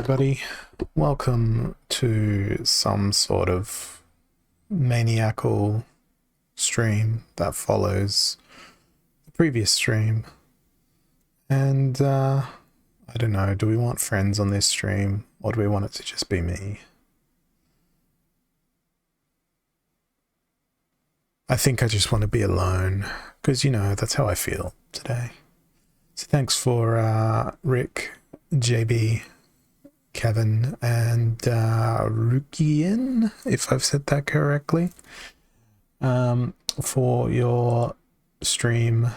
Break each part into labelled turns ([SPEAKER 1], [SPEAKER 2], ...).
[SPEAKER 1] everybody. Welcome to some sort of maniacal stream that follows the previous stream. And I don't know, do we want friends on this stream or do we want it to just be me? I think I just want to be alone because, you know, that's how I feel today. So thanks for Rick, JB, Kevin, and Rukian, if I've said that correctly, for your stream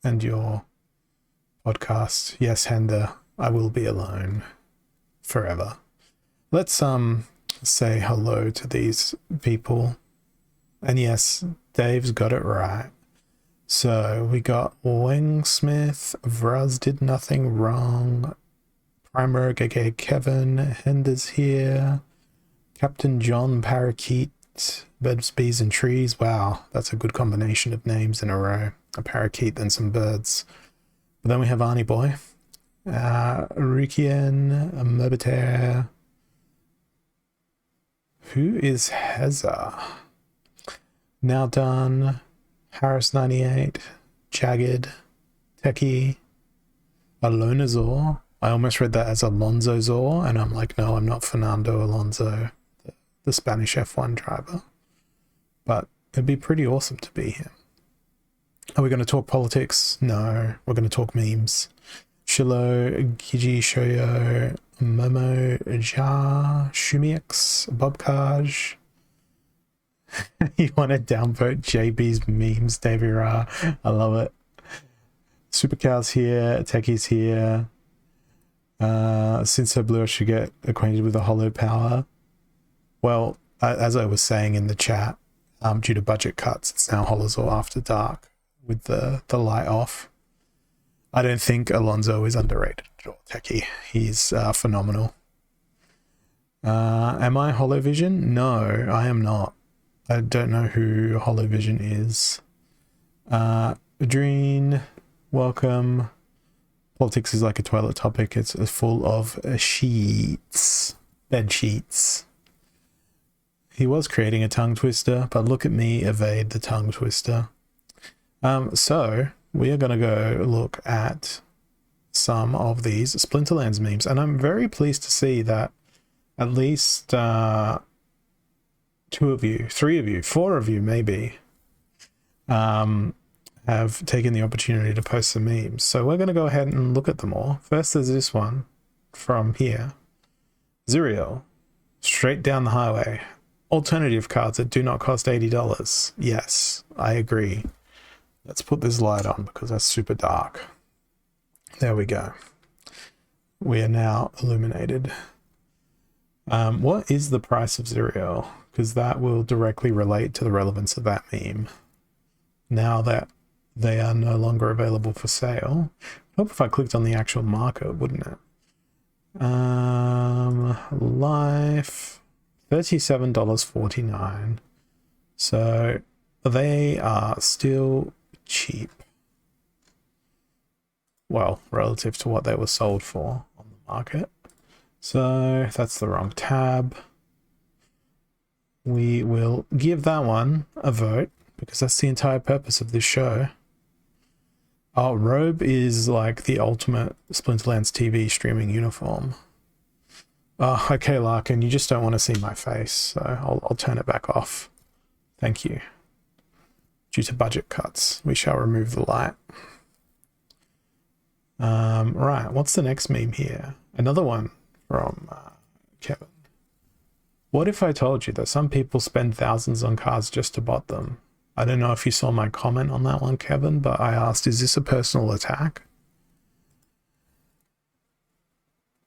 [SPEAKER 1] and your podcast. Yes, Henda, I will be alone forever. Let's say hello to these people. And yes, Dave's got it right. So we got Wingsmith, Vraz did nothing wrong, Primer, aka Kevin, Hender's here, Captain John Parakeet, Birds, Bees and Trees. Wow, that's a good combination of names in a row. A parakeet and some birds. But then we have Arnie Boy, Rukian, Merbitaire. Who is Heza? Now Done, Harris98, Jagged, Techie, Alonazor. I almost read that as Alonso Zor, and I'm like, no, I'm not Fernando Alonso, the Spanish F1 driver. But it'd be pretty awesome to be him. Are we going to talk politics? No, we're going to talk memes. Shilo, Gigi Shoyo, Momo, Ja, Shumix, Bobcaj. You want to downvote JB's memes, Davey Ra. I love it. Supercow's here, Techie's here. Since her blue, I should get acquainted with the hollow power. Well, as I was saying in the chat, due to budget cuts, it's now Holozor After Dark with the light off. I don't think Alonso is underrated at all, Techie. He's phenomenal. Am I Holovision? No, I am not. I don't know who Holovision is. Adrene, welcome. Politics is like a toilet topic. It's full of sheets, bed sheets. He was creating a tongue twister, but look at me evade the tongue twister. So we are going to go look at some of these Splinterlands memes, and I'm very pleased to see that at least 2 of you, 3 of you, 4 of you maybe have taken the opportunity to post some memes. So we're going to go ahead and look at them all. First there's this one from here. Zuriel, straight down the highway. Alternative cards that do not cost $80. Yes, I agree. Let's put this light on because that's super dark. There we go. We are now illuminated. What is the price of Zuriel? Because that will directly relate to the relevance of that meme. Now that they are no longer available for sale. I hope if I clicked on the actual marker, wouldn't it? Life, $37.49. So they are still cheap. Well, relative to what they were sold for on the market. So that's the wrong tab. We will give that one a vote because that's the entire purpose of this show. Oh, robe is like the ultimate Splinterlands TV streaming uniform. Oh, okay, Larkin, you just don't want to see my face, so I'll turn it back off. Thank you. Due to budget cuts, we shall remove the light. Right, what's the next meme here? Another one from Kevin. What if I told you that some people spend thousands on cars just to bot them? I don't know if you saw my comment on that one, Kevin, but I asked, is this a personal attack?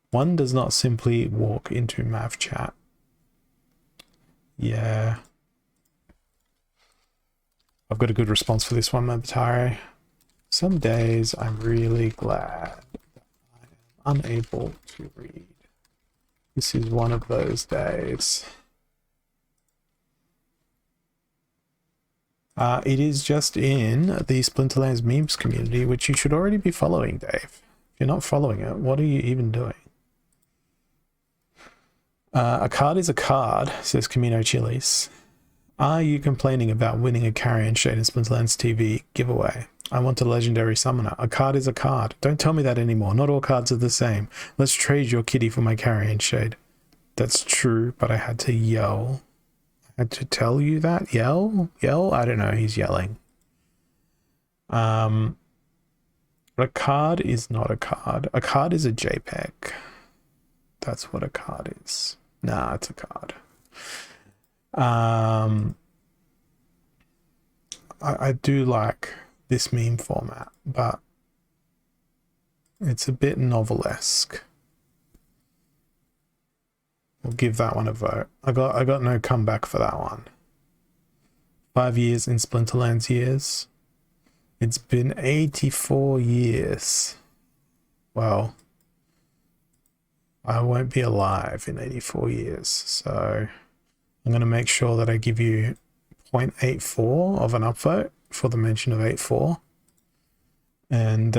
[SPEAKER 1] One does not simply walk into Mav chat. Yeah. I've got a good response for this one, Mabitare. Some days I'm really glad that I am unable to read. This is one of those days. It is just in the Splinterlands memes community, which you should already be following, Dave. If you're not following it, what are you even doing? A card is a card, says Camino Chilis. Are you complaining about winning a Carrion Shade in Splinterlands TV giveaway? I want a legendary summoner. A card is a card. Don't tell me that anymore. Not all cards are the same. Let's trade your kitty for my Carrion Shade. That's true, but I had to yell. I had to tell you that? Yell? Yell? I don't know. He's yelling. A card is not a card. A card is a JPEG. That's what a card is. Nah, it's a card. I do like this meme format, but it's a bit novelesque. We'll give that one a vote. I got no comeback for that one. 5 years in Splinterlands years. It's been 84 years. Well, I won't be alive in 84 years, so I'm going to make sure that I give you 0.84 of an upvote for the mention of 84. And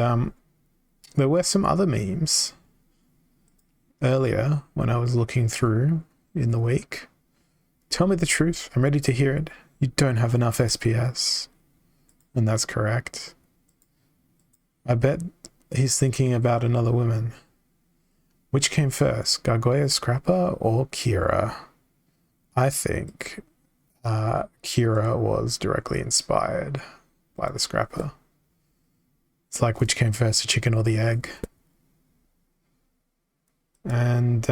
[SPEAKER 1] there were some other memes earlier when I was looking through in the week. Tell me the truth. I'm ready to hear it. You don't have enough SPS. And that's correct. I bet he's thinking about another woman. Which came first, Gargoyle Scrapper or Kira? I think Kira was directly inspired by the Scrapper. It's like which came first, the chicken or the egg? And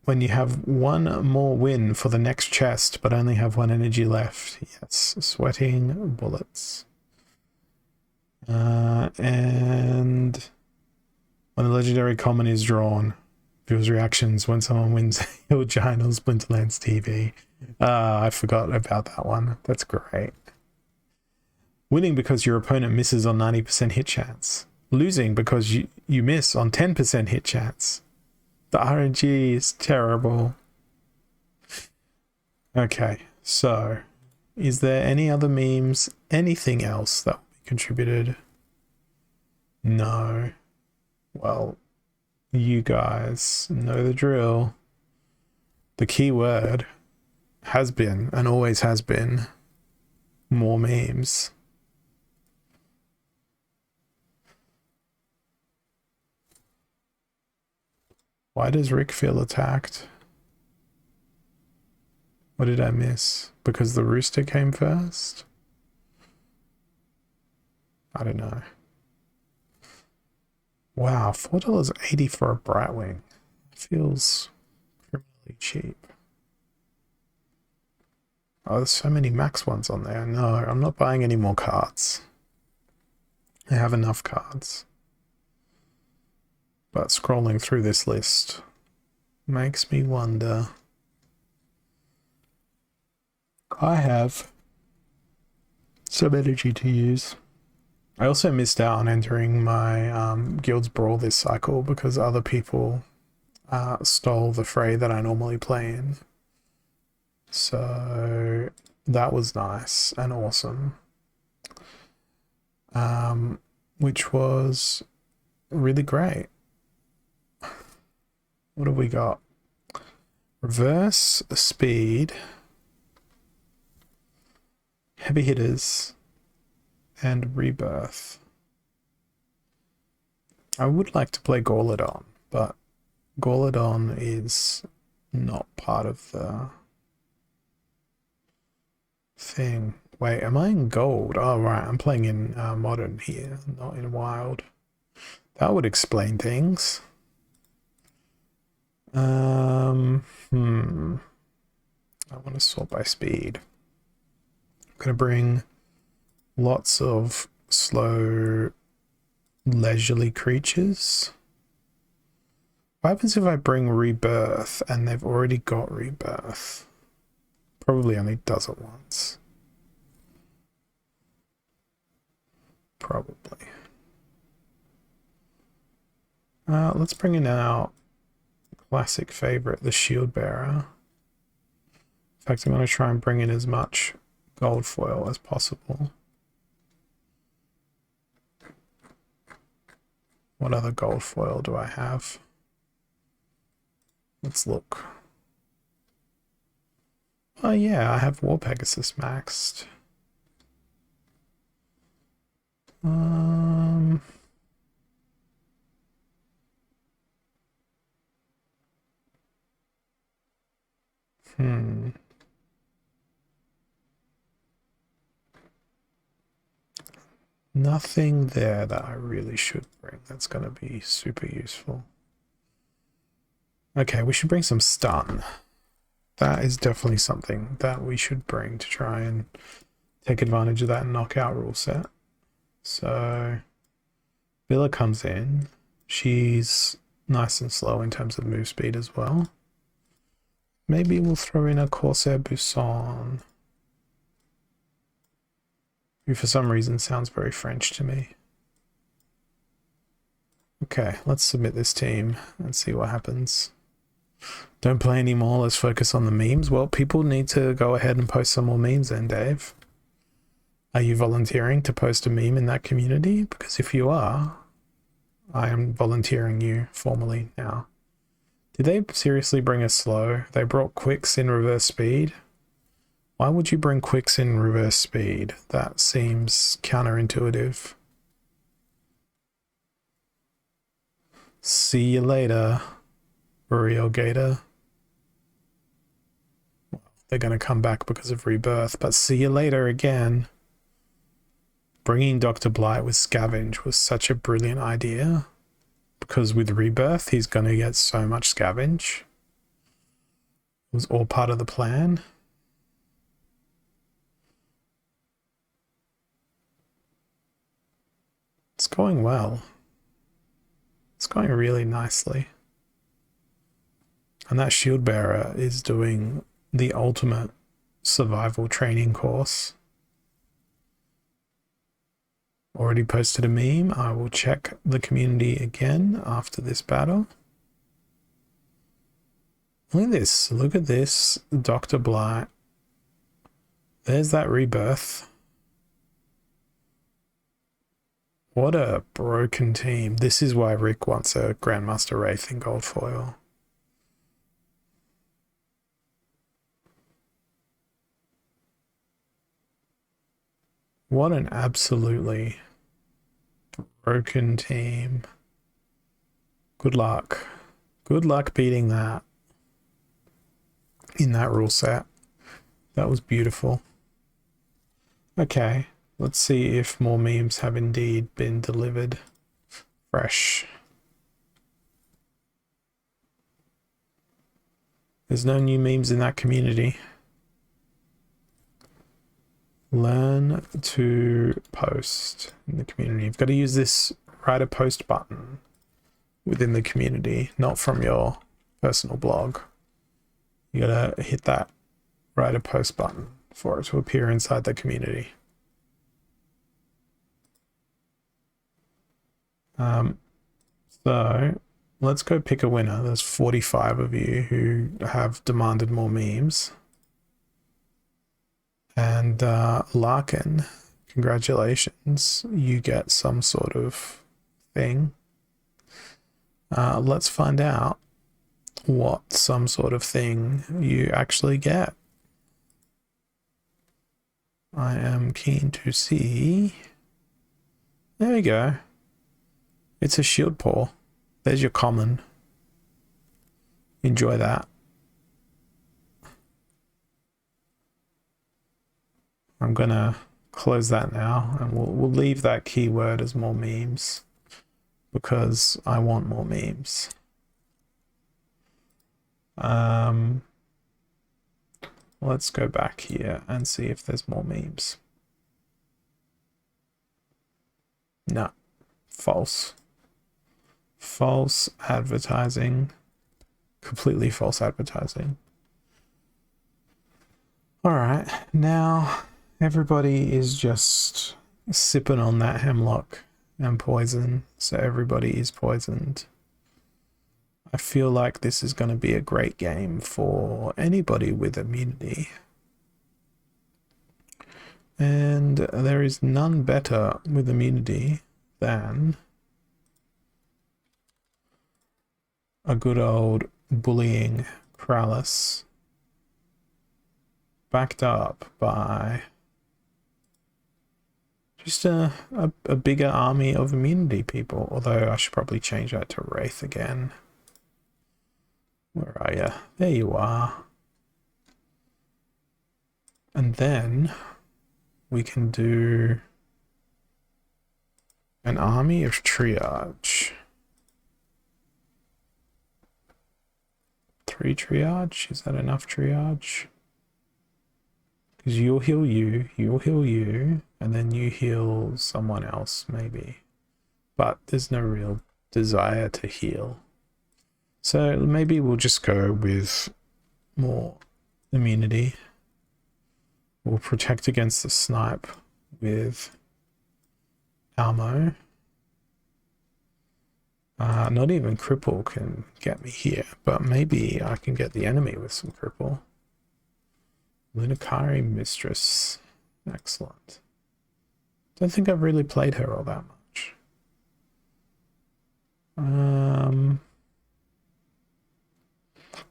[SPEAKER 1] when you have one more win for the next chest, but only have one energy left. Yes, sweating bullets. And when the legendary common is drawn, viewers' reactions when someone wins your giant on Splinterlands TV. I forgot about that one. That's great. Winning because your opponent misses on 90% hit chance. Losing because you miss on 10% hit chance. The RNG is terrible. Okay, so is there any other memes? Anything else that will be contributed? No. Well, you guys know the drill. The key word has been, and always has been, more memes. Why does Rick feel attacked? What did I miss? Because the rooster came first? I don't know. Wow, $4.80 for a Brightwing. Feels criminally cheap. Oh, there's so many max ones on there. No, I'm not buying any more cards. I have enough cards. But scrolling through this list makes me wonder. I have some energy to use. I also missed out on entering my Guild's Brawl this cycle because other people stole the fray that I normally play in. So that was nice and awesome. Which was really great. What have we got? Reverse, speed, heavy hitters, and rebirth. I would like to play Gauladon, but Gauladon is not part of the thing. Wait, am I in gold? Oh, right, I'm playing in modern here, not in wild. That would explain things. I want to sort by speed. I'm going to bring lots of slow, leisurely creatures. What happens if I bring rebirth and they've already got rebirth? Probably only does it once. Probably. Let's bring in our classic favorite, the Shield Bearer. In fact, I'm going to try and bring in as much gold foil as possible. What other gold foil do I have? Let's look. Oh yeah, I have War Pegasus maxed. Um... Hmm. Nothing there that I really should bring. That's going to be super useful. Okay, we should bring some stun. That is definitely something that we should bring to try and take advantage of that knockout rule set. So Villa comes in. She's nice and slow in terms of move speed as well. Maybe we'll throw in a Corsair Buisson, who for some reason sounds very French to me. Okay, let's submit this team and see what happens. Don't play anymore, let's focus on the memes. Well, people need to go ahead and post some more memes then, Dave. Are you volunteering to post a meme in that community? Because if you are, I am volunteering you formally now. Did they seriously bring us slow? They brought quicks in reverse speed? Why would you bring quicks in reverse speed? That seems counterintuitive. See you later, Real Gator. Well, they're going to come back because of rebirth, but see you later again. Bringing Dr. Blight with Scavenge was such a brilliant idea, because with rebirth, he's going to get so much Scavenge. It was all part of the plan. It's going well. It's going really nicely. And that shield bearer is doing the ultimate survival training course. Already posted a meme. I will check the community again after this battle. Look at this. Look at this. Dr. Blight. There's that rebirth. What a broken team. This is why Rick wants a Grandmaster Wraith in gold foil. What an absolutely broken team. Good luck. Good luck beating that in that rule set. That was beautiful. Okay, let's see if more memes have indeed been delivered fresh. There's no new memes in that community. Learn to post in the community. You've got to use this write a post button within the community, not from your personal blog. You gotta hit that write a post button for it to appear inside the community. So let's go pick a winner. There's 45 of you who have demanded more memes. And Larkin, congratulations. You get some sort of thing. Let's find out what some sort of thing you actually get. I am keen to see. There we go. It's a shield paw. There's your common. Enjoy that. I'm gonna close that now, and we'll leave that keyword as more memes because I want more memes. Let's go back here and see if there's more memes. No, false. False advertising. Completely false advertising. All right, now everybody is just sipping on that hemlock and poison, so everybody is poisoned. I feel like this is going to be a great game for anybody with immunity. And there is none better with immunity than a good old bullying Kralis. backed up by just a bigger army of immunity people. Although I should probably change that to Wraith again. Where are you? There you are. And then we can do an army of triage. 3 triage? Is that enough triage? Because you'll heal you, and then you heal someone else, maybe. But there's no real desire to heal. So maybe we'll just go with more immunity. We'll protect against the snipe with Almo. Not even cripple can get me here, but maybe I can get the enemy with some cripple. Lunakari Mistress. Excellent. Don't think I've really played her all that much.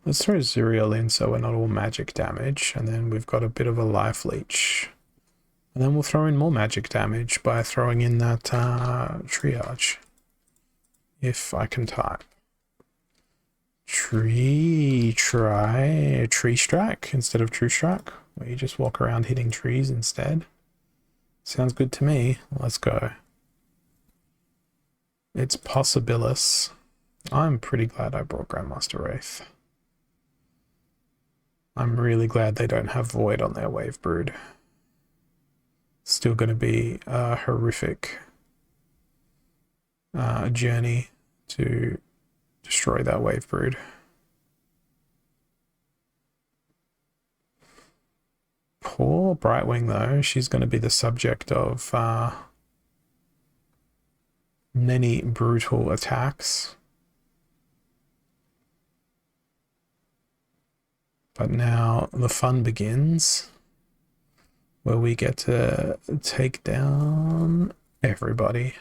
[SPEAKER 1] Let's throw Zuriel in so we're not all magic damage, and then we've got a bit of a life leech. And then we'll throw in more magic damage by throwing in that triage. If I can type. Tree strike instead of true strike, where you just walk around hitting trees instead. Sounds good to me. Let's go. It's Possibilis. I'm pretty glad I brought Grandmaster Wraith. I'm really glad they don't have Void on their Wave Brood. Still going to be a horrific journey to destroy that Wave Brood. Poor Brightwing though, she's going to be the subject of many brutal attacks. But now the fun begins, where we get to take down everybody.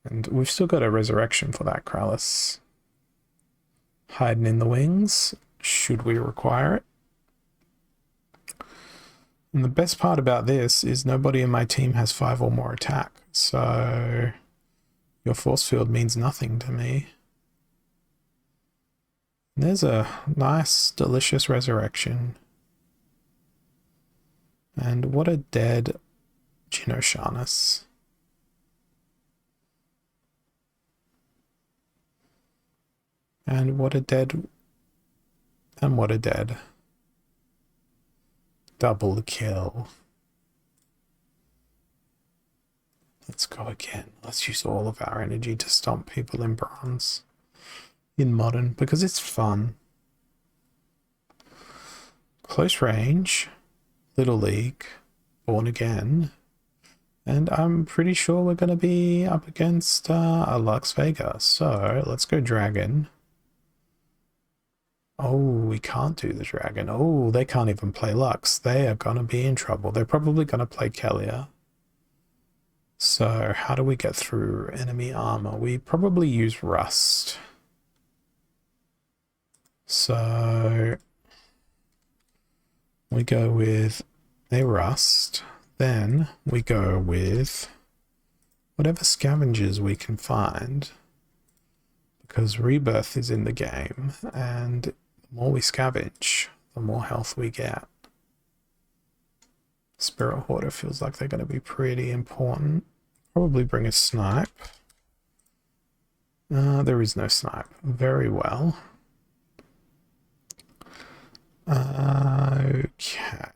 [SPEAKER 1] And we've still got a resurrection for that Krallis. Hiding in the wings, should we require it. And the best part about this is nobody in my team has 5 or more attack, so your force field means nothing to me. And there's a nice, delicious resurrection. And what a dead Genoshanus. And what a dead. Double kill. Let's go again. Let's use all of our energy to stomp people in bronze. In modern, because it's fun. Close range. Little League. Born again. And I'm pretty sure we're going to be up against a Lux Vega. So let's go Dragon. Oh, we can't do the Dragon. Oh, they can't even play Lux. They are going to be in trouble. They're probably going to play Kelia. So how do we get through enemy armor? We probably use Rust. So we go with a Rust. Then we go with whatever scavengers we can find. Because Rebirth is in the game, and the more we scavenge, the more health we get. Spirit Hoarder feels like they're going to be pretty important. Probably bring a snipe. There is no snipe. Very well. Okay.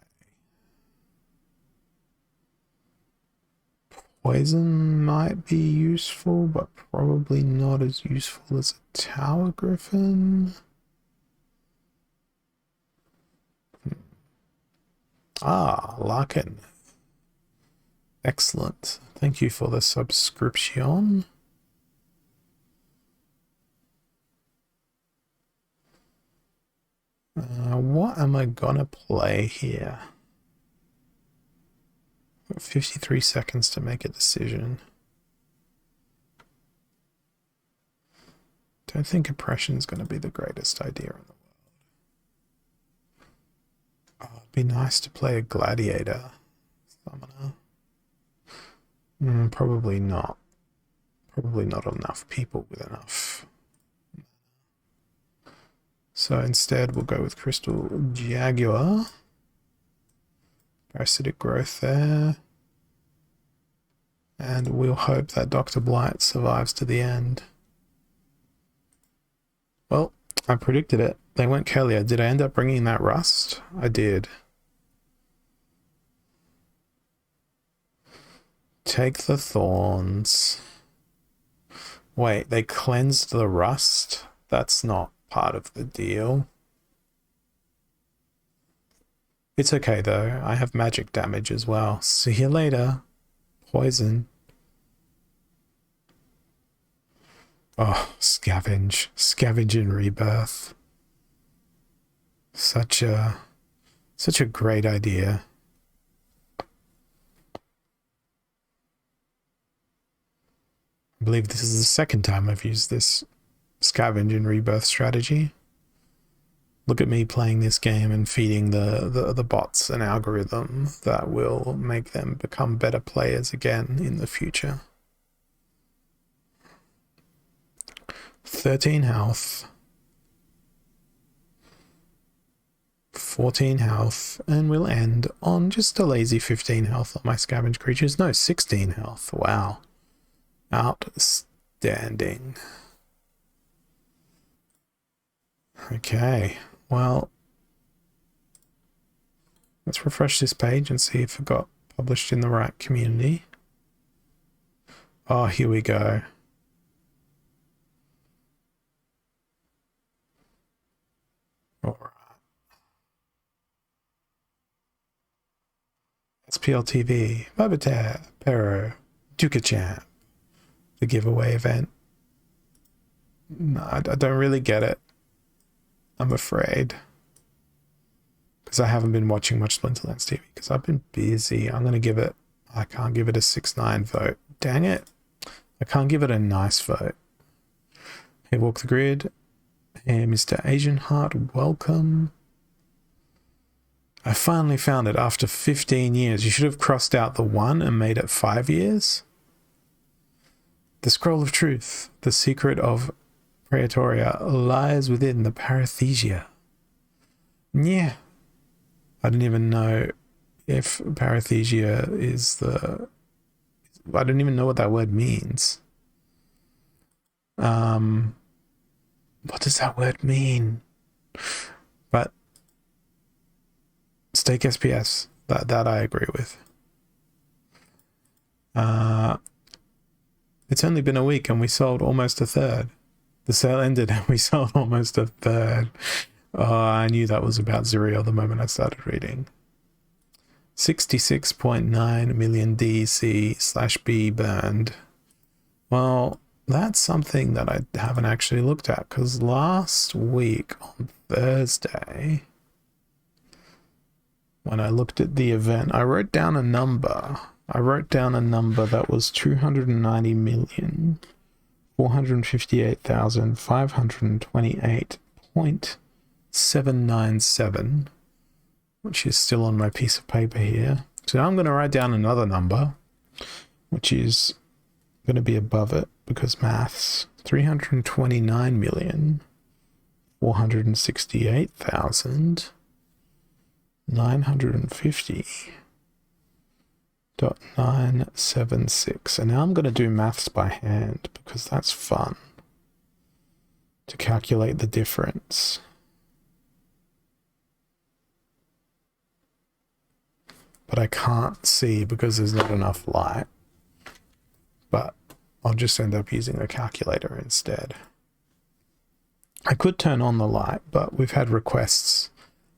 [SPEAKER 1] Poison might be useful, but probably not as useful as a Tower Griffin. Larkin. Excellent. Thank you for the subscription. What am I gonna play here? 53 seconds to make a decision. Don't think oppression's going to be the greatest idea in the Be nice to play a gladiator summoner. Probably not. Probably not enough people with enough. So instead we'll go with Crystal Jaguar. Parasitic growth there. And we'll hope that Dr. Blight survives to the end. Well, I predicted it. They went Kellier. Did I end up bringing that rust? I did. Take the thorns. Wait, they cleansed the rust? That's not part of the deal. It's okay though. I have magic damage as well. See you later. Poison. Oh, scavenge. Scavenge and rebirth. Such a great idea. I believe this is the second time I've used this scavenge and rebirth strategy. Look at me playing this game and feeding the bots an algorithm that will make them become better players again in the future. 13 health. 14 health. And we'll end on just a lazy 15 health on my scavenge creatures. No, 16 health. Wow. Outstanding. Okay, well, let's refresh this page and see if it got published in the right community. Oh, here we go. All right. SPLTV, Babata, Pero, Duka-chan. The giveaway event. No, I don't really get it. I'm afraid. Because I haven't been watching much Splinterlands TV because I've been busy. I'm going to give it... I can't give it a 6-9 vote. Dang it. I can't give it a nice vote. Hey, Walk the Grid. Hey, Mr. Asian Heart, welcome. I finally found it after 15 years. You should have crossed out the 1 and made it 5 years. The Scroll of Truth. The secret of Praetoria lies within the Parathesia. Yeah. I didn't even know if Parathesia is the... I don't even know what that word means. What does that word mean? But Stake SPS. That I agree with. It's only been a week and we sold almost a third. The sale ended and we sold almost a third. Oh, I knew that was about Zuriel the moment I started reading. 66.9 million DC/B burned. Well, that's something that I haven't actually looked at because last week on Thursday, when I looked at the event, I wrote down a number. I wrote down a number that was 290,458,528.797, which is still on my piece of paper here. So I'm going to write down another number, which is going to be above it because maths. 329,468,950.976. And now I'm going to do maths by hand because that's fun to calculate the difference. But I can't see because there's not enough light. But I'll just end up using a calculator instead. I could turn on the light, but we've had requests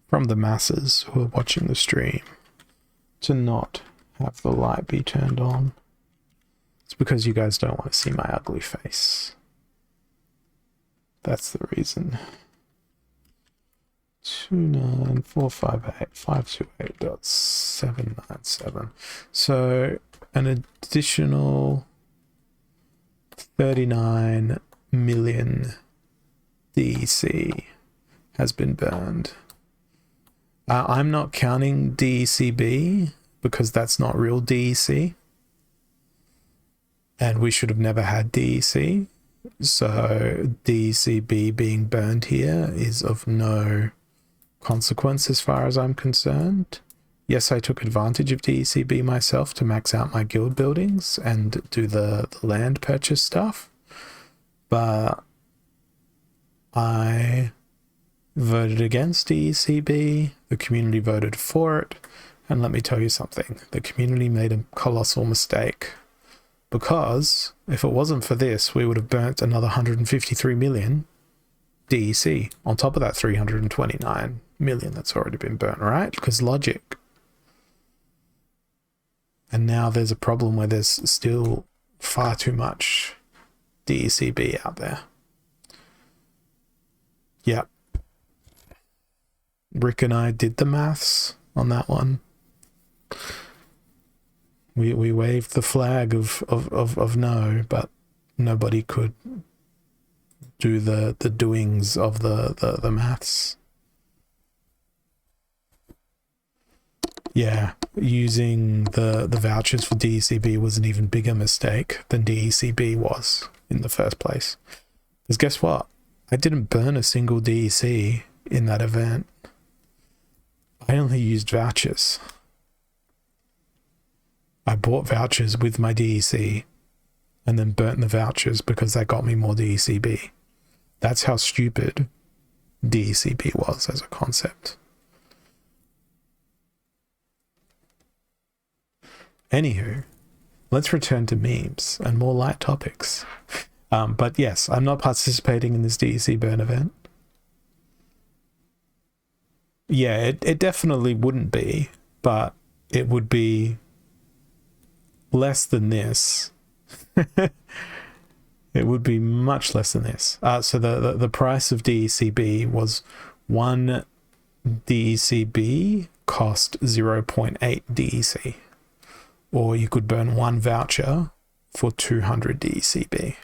[SPEAKER 1] from the masses who are watching the stream to not have the light be turned on. It's because you guys don't want to see my ugly face. That's the reason. 29458,528.797. So an additional 39 million DC has been burned. I'm not counting DECB because that's not real DEC. And we should have never had DEC. So DECB being burned here is of no consequence as far as I'm concerned. Yes, I took advantage of DECB myself to max out my guild buildings and do the land purchase stuff. But I voted against DECB. The community voted for it. And let me tell you something. The community made a colossal mistake. Because if it wasn't for this, we would have burnt another 153 million DEC on top of that 329 million that's already been burnt, right? Because logic. And now there's a problem where there's still far too much DECB out there. Yep. Rick and I did the maths on that one. We waved the flag of no, but nobody could do the doings of the maths. Yeah, using the vouchers for DECB was an even bigger mistake than DECB was in the first place. Because guess what? I didn't burn a single DEC in that event. I only used vouchers. I bought vouchers with my DEC and then burnt the vouchers because that got me more DECB. That's how stupid DECB was as a concept. Anywho, let's return to memes and more light topics. But yes, I'm not participating in this DEC burn event. Yeah, it definitely wouldn't be, but it would be less than this. It would be much less than this. So the price of DECB was 1 DECB cost 0.8 DEC. Or you could burn 1 voucher for 200 DECB.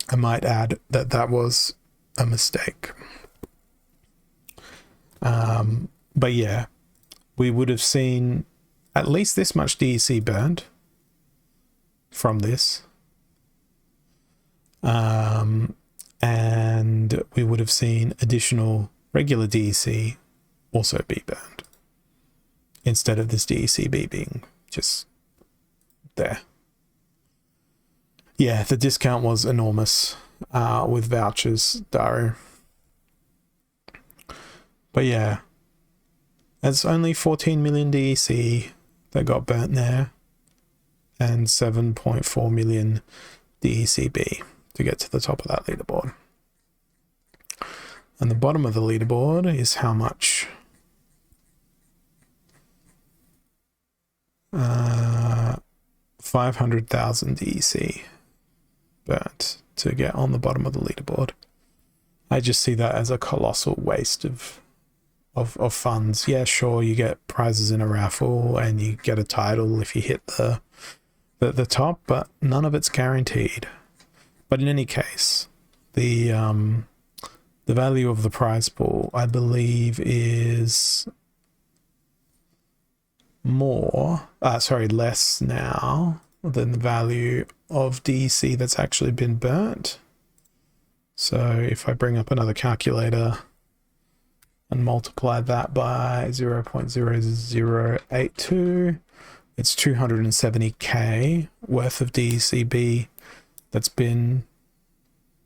[SPEAKER 1] I might add that that was a mistake. But yeah, we would have seen at least this much DEC burned from this. And we would have seen additional regular DEC also be burned instead of this DECB being just there. Yeah, the discount was enormous with vouchers, Daru. But yeah, it's only 14 million DEC that got burnt there and 7.4 million DECB to get to the top of that leaderboard. And the bottom of the leaderboard is how much? 500,000 DEC burnt to get on the bottom of the leaderboard. I just see that as a colossal waste of funds. Yeah, sure, you get prizes in a raffle and you get a title if you hit the top, but none of it's guaranteed. But in any case, the value of the prize pool, I believe, is less now than the value of DEC that's actually been burnt. So if I bring up another calculator and multiply that by 0.0082, it's 270k worth of DECB that's been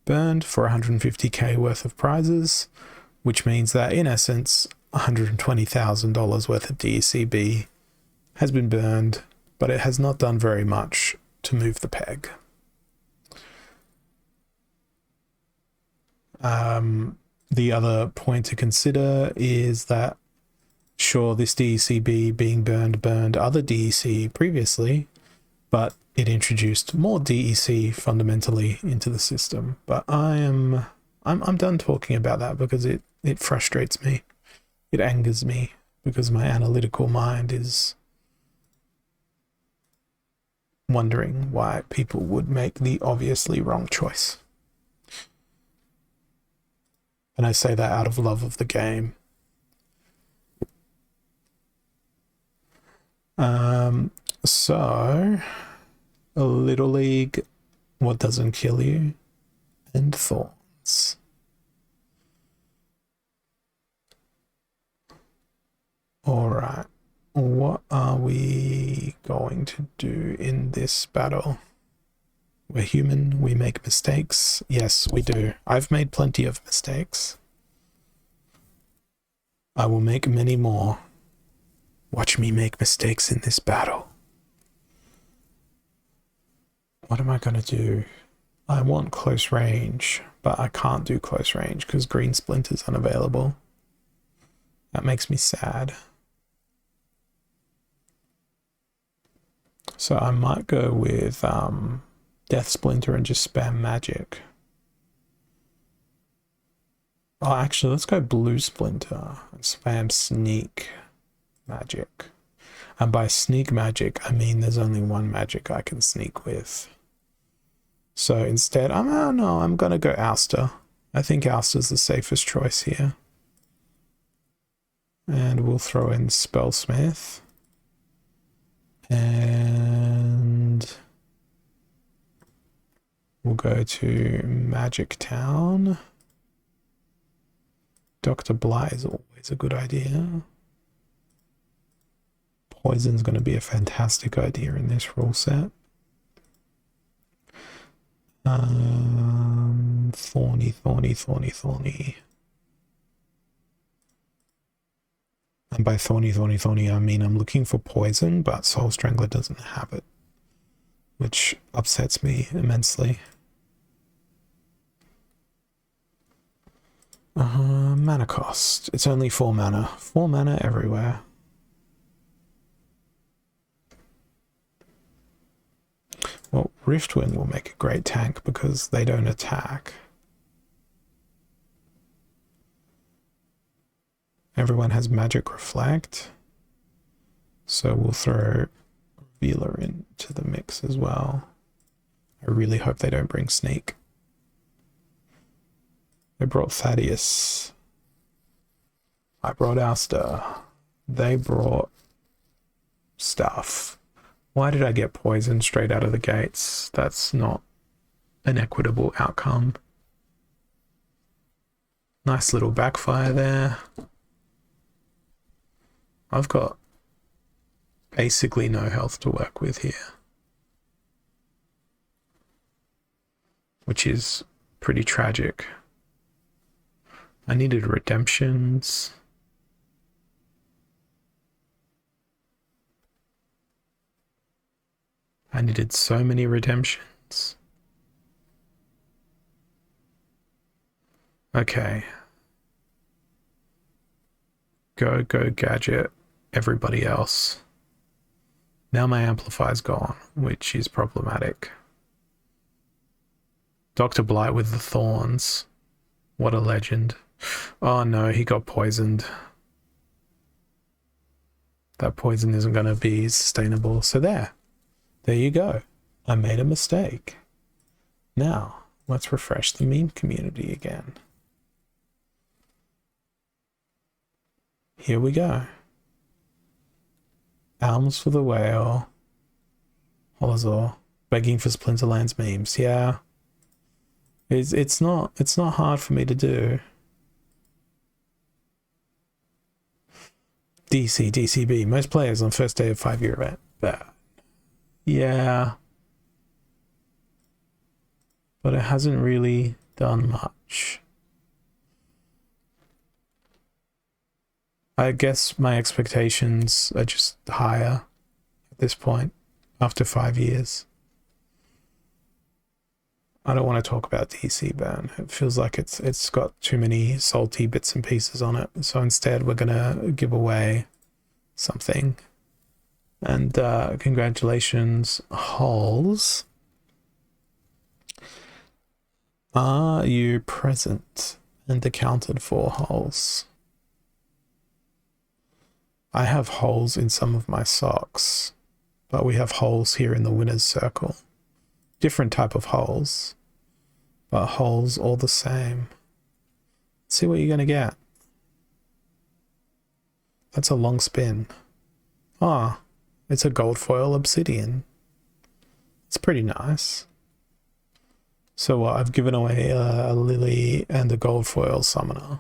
[SPEAKER 1] burned for 150k worth of prizes, which means that in essence $120,000 worth of DECB has been burned, but it has not done very much to move the peg. The other point to consider is that, sure, this DECB being burned other DEC previously, but it introduced more DEC fundamentally into the system. But I'm done talking about that because it frustrates me. It angers me because my analytical mind is wondering why people would make the obviously wrong choice. And I say that out of love of the game. So, a Little League, what doesn't kill you, and thorns. Alright, what are we going to do in this battle? We're human, we make mistakes. Yes, we do. I've made plenty of mistakes. I will make many more. Watch me make mistakes in this battle. What am I going to do? I want close range, but I can't do close range because green splinter's unavailable. That makes me sad. So I might go with Death Splinter and just spam magic. Oh, actually, let's go Blue Splinter and spam Sneak Magic. And by Sneak Magic, I mean there's only one magic I can sneak with. So instead, I'm going to go Ouster. I think Ouster's the safest choice here. And we'll throw in Spellsmith. And we'll go to Magic Town. Dr. Blight is always a good idea. Poison's going to be a fantastic idea in this rule set. Thorny. And by thorny, I mean I'm looking for poison, but Soul Strangler doesn't have it, which upsets me immensely. Mana cost. It's only 4 mana. 4 mana everywhere. Well, Riftwind will make a great tank because they don't attack. Everyone has Magic Reflect. So we'll throw Revealer into the mix as well. I really hope they don't bring Sneak. They brought Thaddeus. I brought Ouster. They brought stuff. Why did I get poison straight out of the gates? That's not an equitable outcome. Nice little backfire there. I've got basically no health to work with here, which is pretty tragic. I needed redemptions. I needed so many redemptions. Okay. Go gadget everybody else. Now my amplifier's gone, which is problematic. Dr. Blight with the thorns. What a legend. Oh no, he got poisoned. That poison isn't going to be sustainable. So there you go. I made a mistake. Now, let's refresh the meme community again. Here we go. Alms for the whale. Holozor. Begging for Splinterlands memes. Yeah. It's not hard for me to do. DCB. Most players on first day of 5-year event. Bad. Yeah. But it hasn't really done much. I guess my expectations are just higher at this point, after 5 years. I don't want to talk about DC ban. It feels like it's got too many salty bits and pieces on it. So instead we're gonna give away something. And congratulations, Holes. Are you present and accounted for, Holes? I have holes in some of my socks, but we have holes here in the winner's circle. Different type of holes, but holes all the same. Let's see what you're gonna get. That's a long spin. Ah, it's a gold foil obsidian. It's pretty nice. So I've given away a lily and a gold foil summoner.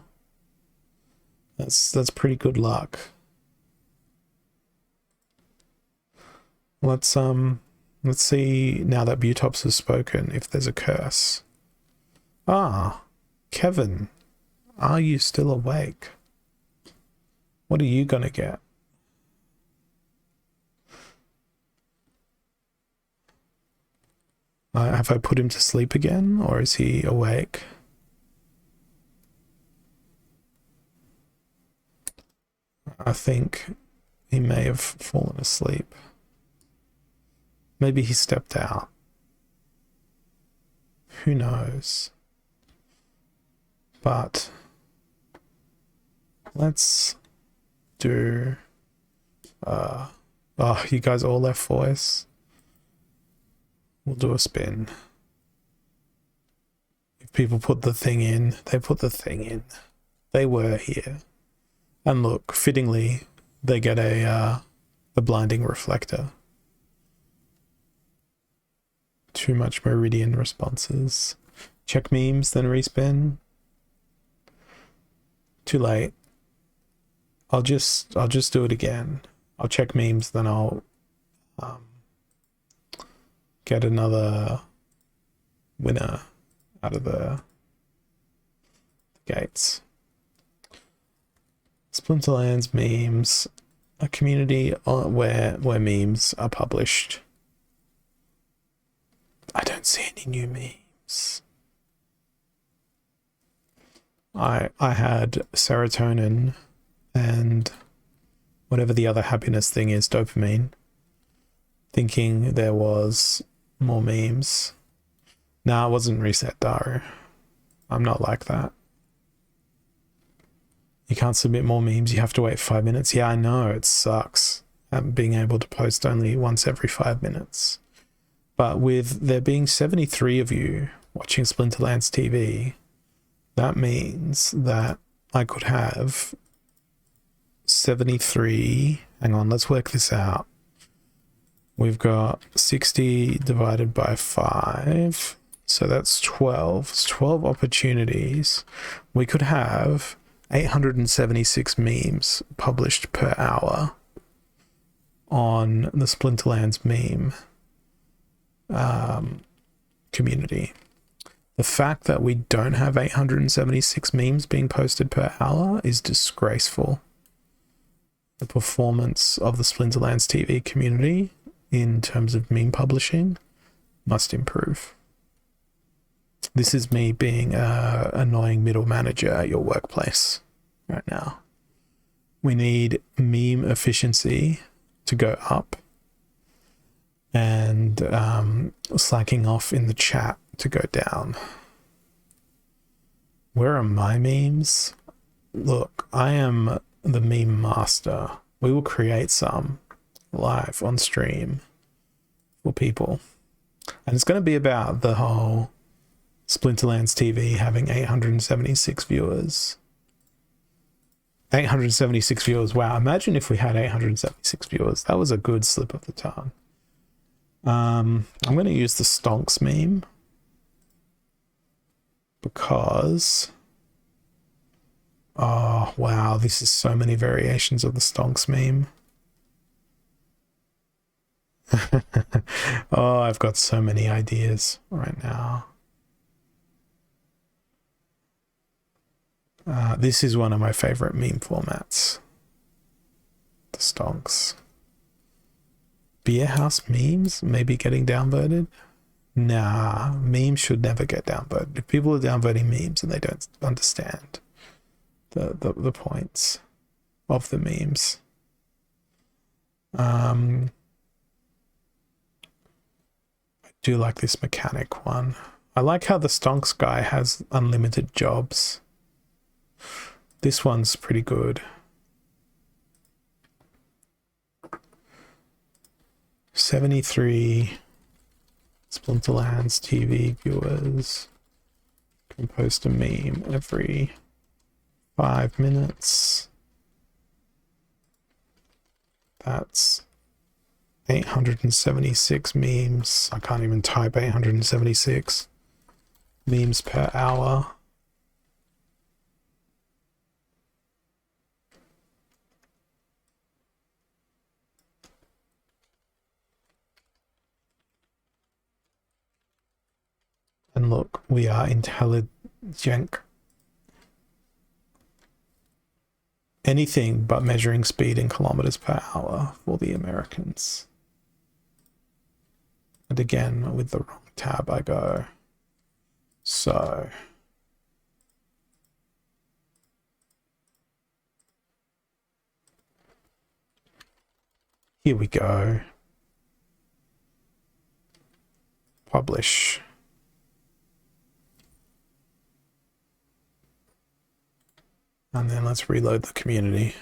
[SPEAKER 1] That's pretty good luck. Let's see now that Butops has spoken if there's a curse. Ah, Kevin, are you still awake? What are you gonna get? Have I put him to sleep again, or is he awake? I think he may have fallen asleep. Maybe he stepped out. Who knows? But let's do... oh, you guys all left voice? We'll do a spin. If people put the thing in, they put the thing in. They were here. And look, fittingly, they get the blinding reflector. Too much Meridian responses. Check memes, then respin. Too late. I'll just do it again. I'll check memes, then I'll get another winner out of the gates. Splinterlands memes, a community where memes are published. I don't see any new memes. I had serotonin and whatever the other happiness thing is, dopamine, thinking there was more memes. Nah, it wasn't Reset Daru. I'm not like that. You can't submit more memes, you have to wait 5 minutes. Yeah, I know, it sucks being able to post only once every 5 minutes. But with there being 73 of you watching Splinterlands TV, that means that I could have 73... Hang on, let's work this out. We've got 60 divided by 5, so that's 12. It's 12 opportunities. We could have 876 memes published per hour on the Splinterlands meme community. The fact that we don't have 876 memes being posted per hour is disgraceful. The performance of the Splinterlands TV community in terms of meme publishing must improve. This is me being an annoying middle manager at your workplace right now. We need meme efficiency to go up and slacking off in the chat to go down. Where are my memes? Look, I am the meme master. We will create some live on stream for people. And it's going to be about the whole Splinterlands TV having 876 viewers. 876 viewers. Wow, imagine if we had 876 viewers. That was a good slip of the tongue. I'm going to use the Stonks meme because... oh, wow, this is so many variations of the Stonks meme. Oh, I've got so many ideas right now. This is one of my favorite meme formats. The Stonks. Beer house memes maybe getting downvoted? Nah, memes should never get downvoted. If people are downvoting memes and they don't understand the points of the memes. I do like this mechanic one. I like how the Stonks guy has unlimited jobs. This one's pretty good. 73 Splinterlands TV viewers can post a meme every 5 minutes. That's 876 memes. I can't even type 876 memes per hour. And look, we are intelligent. Anything but measuring speed in kilometers per hour for the Americans. And again, with the wrong tab, I go. So. Here we go. Publish. And then let's reload the community.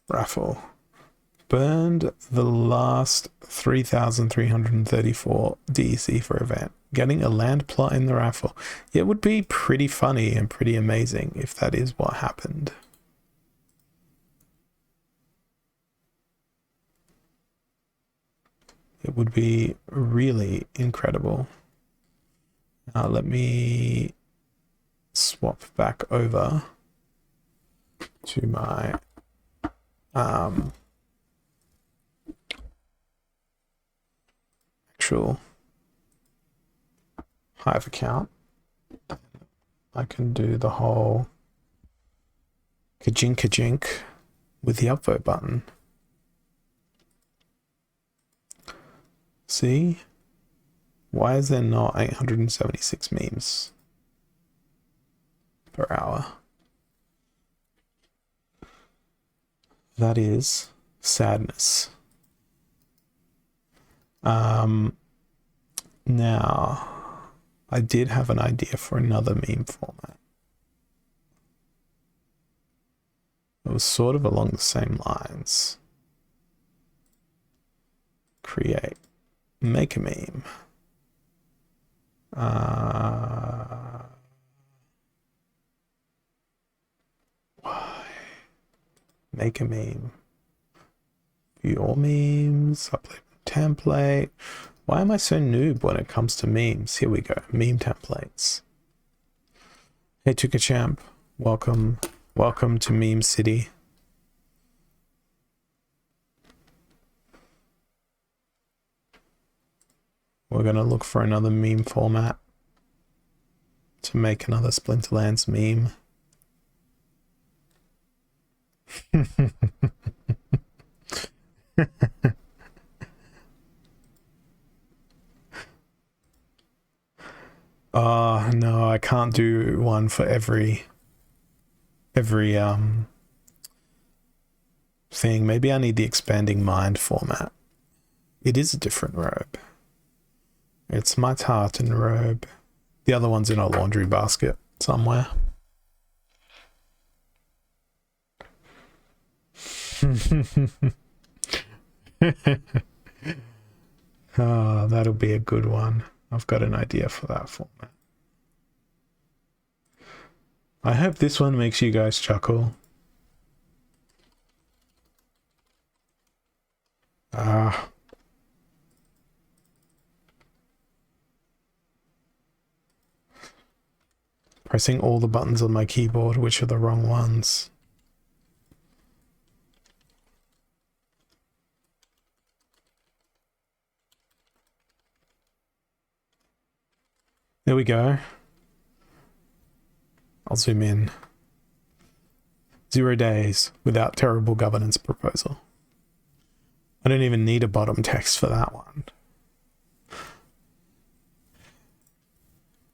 [SPEAKER 1] Raffle. Burned the last 3,334 DEC for event. Getting a land plot in the raffle. It would be pretty funny and pretty amazing if that is what happened. It would be really incredible. Let me swap back over to my actual Hive account. I can do the whole kajink with the upvote button. See? Why is there not 876 memes per hour? That is sadness. Now, I did have an idea for another meme format. It was sort of along the same lines. Create. Make a meme. Why? Make a meme. View all memes. Upload template. Why am I so noob when it comes to memes? Here we go. Meme templates. Hey, Tuka Champ. Welcome. Welcome to Meme City. We're going to look for another meme format to make another Splinterlands meme. Oh, no, I can't do one for every thing. Maybe I need the expanding mind format. It is a different robe. It's my tartan robe. The other one's in a laundry basket somewhere. Oh, that'll be a good one. I've got an idea for that format. I hope this one makes you guys chuckle. Pressing all the buttons on my keyboard, which are the wrong ones. There we go. I'll zoom in. 0 days without terrible governance proposal. I don't even need a bottom text for that one.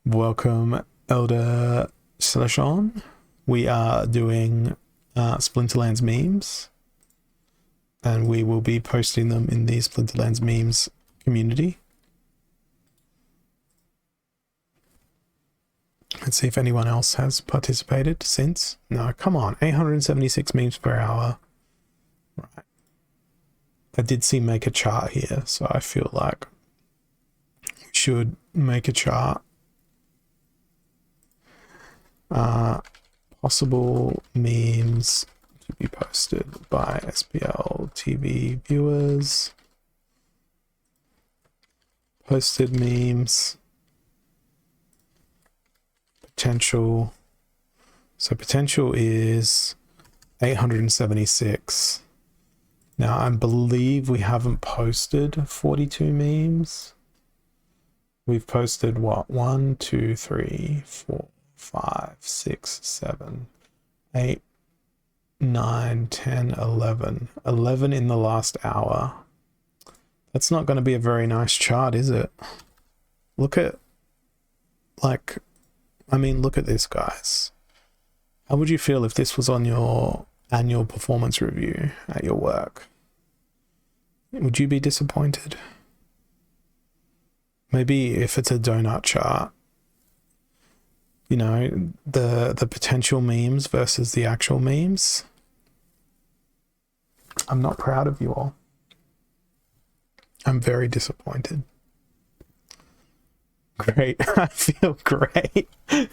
[SPEAKER 1] Welcome, Elder Celeshon. We are doing Splinterlands memes, and we will be posting them in the Splinterlands memes community. Let's see if anyone else has participated since. No, come on, 876 memes per hour. Right. I did see make a chart here, so I feel like we should make a chart. Possible memes to be posted by SPL TV viewers. Posted memes. Potential. So potential is 876. Now I believe we haven't posted 42 memes. We've posted what? 1, 2, 3, 4, 5, 6, 7, 8, 9, 10, 11. 11 in the last hour. That's not going to be a very nice chart, is it? Look at, like, I mean, look at this, guys. How would you feel if this was on your annual performance review at your work? Would you be disappointed? Maybe if it's a donut chart, you know, the potential memes versus the actual memes. I'm not proud of you all. I'm very disappointed. Great. I feel great. I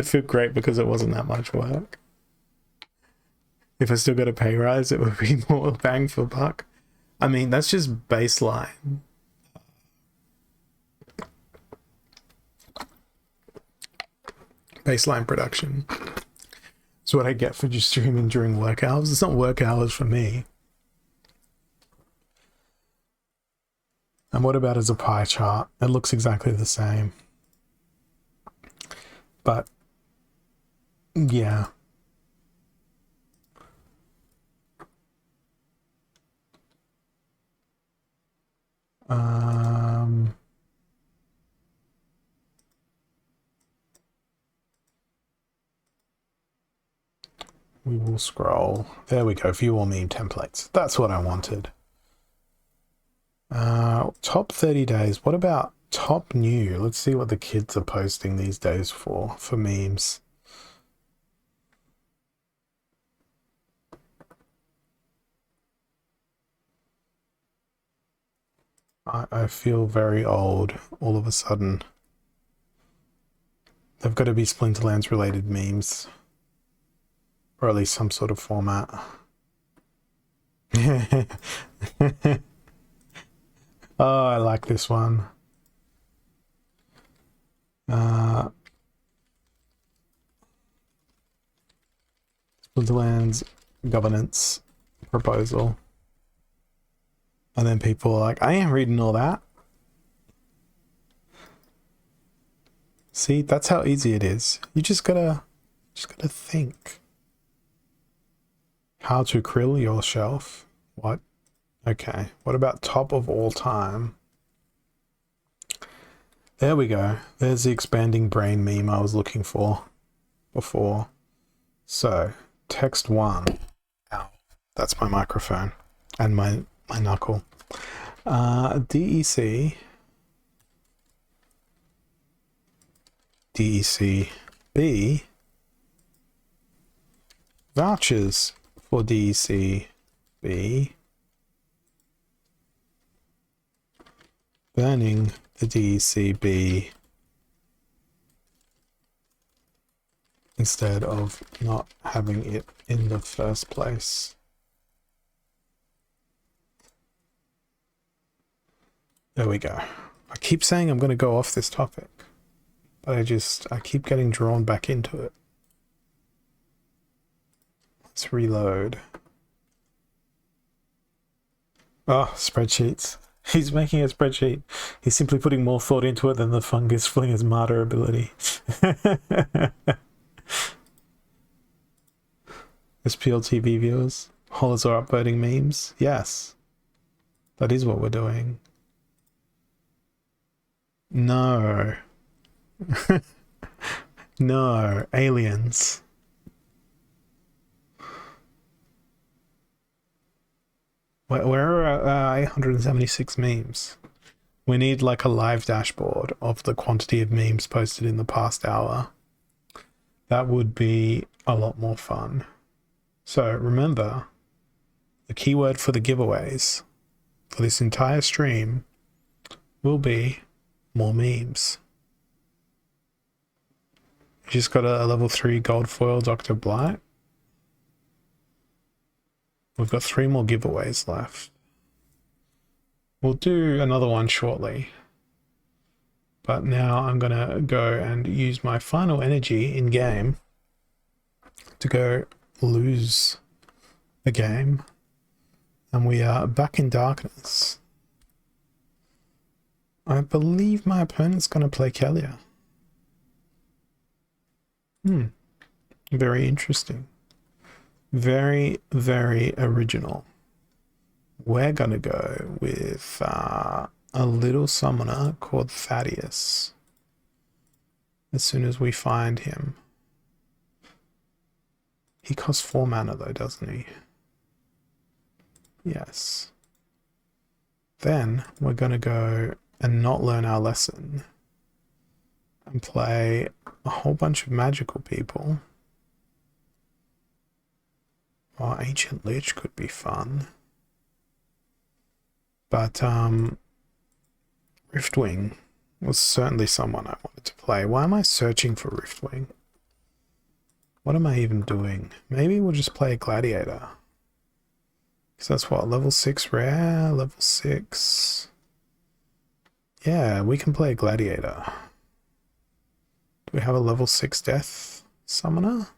[SPEAKER 1] feel great because it wasn't that much work. If I still got a pay rise, it would be more bang for buck. I mean, that's just baseline. Baseline production. It's what I get for just streaming during work hours. It's not work hours for me. And what about as a pie chart? It looks exactly the same. But, yeah. We will scroll. There we go. View all meme templates. That's what I wanted. Top 30 days. What about top new? Let's see what the kids are posting these days for memes. I feel very old all of a sudden. They've got to be Splinterlands related memes. Or at least some sort of format. Oh, I like this one. Splinterlands governance proposal. And then people are like, I ain't reading all that. See, that's how easy it is. You just gotta think. How to krill your shelf. What? Okay. What about top of all time? There we go. There's the expanding brain meme I was looking for before. So, text 1. Ow. That's my microphone and my knuckle. DEC. DECB. Vouchers for DECB. Burning the DECB instead of not having it in the first place. There we go. I keep saying I'm going to go off this topic, but I keep getting drawn back into it. Let's reload. Oh, spreadsheets. He's making a spreadsheet. He's simply putting more thought into it than the fungus flinger's martyr ability. SPL TV viewers, Hollers are upvoting memes. Yes, that is what we're doing. No. No, aliens. Where are 876 memes? We need like a live dashboard of the quantity of memes posted in the past hour. That would be a lot more fun. So remember, the keyword for the giveaways for this entire stream will be more memes. You just got a level 3 gold foil Dr. Blight. We've got 3 more giveaways left. We'll do another one shortly. But now I'm going to go and use my final energy in game to go lose the game. And we are back in darkness. I believe my opponent's going to play Kelia. Very interesting. Very, very original. We're going to go with a little summoner called Thaddeus. As soon as we find him. He costs 4 mana though, doesn't he? Yes. Then we're going to go and not learn our lesson and play a whole bunch of magical people. Oh, Ancient Lich could be fun. But Riftwing was certainly someone I wanted to play. Why am I searching for Riftwing? What am I even doing? Maybe we'll just play a Gladiator. Because that's what, level 6 rare, level 6. Yeah, we can play a Gladiator. Do we have a level 6 Death Summoner?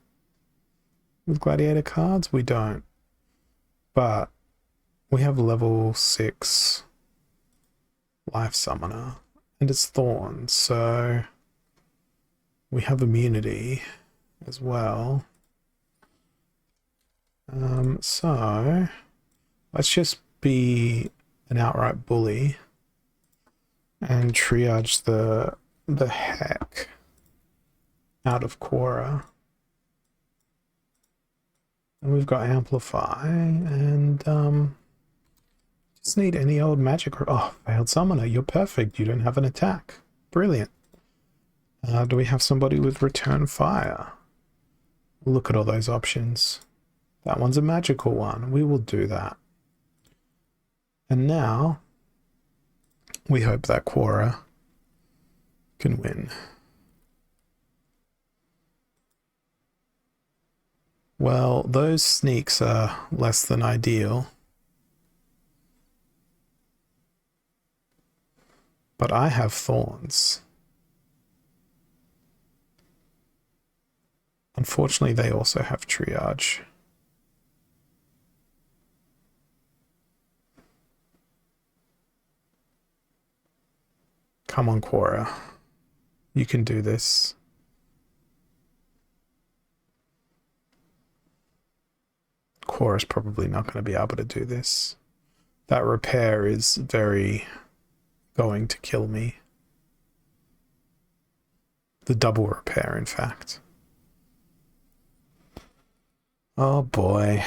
[SPEAKER 1] With Gladiator cards? We don't. But we have level 6 Life Summoner. And it's Thorn, so we have immunity as well. So let's just be an outright bully and triage the heck out of Quora. And we've got Amplify and just need any old magic. Oh, Failed Summoner, you're perfect. You don't have an attack. Brilliant. Do we have somebody with Return Fire? Look at all those options. That one's a magical one. We will do that. And now we hope that Quora can win. Well, those sneaks are less than ideal. But I have Thorns. Unfortunately, they also have Triage. Come on, Quora. You can do this. Quora's probably not going to be able to do this. That repair is very going to kill me. The double repair, in fact. Oh boy.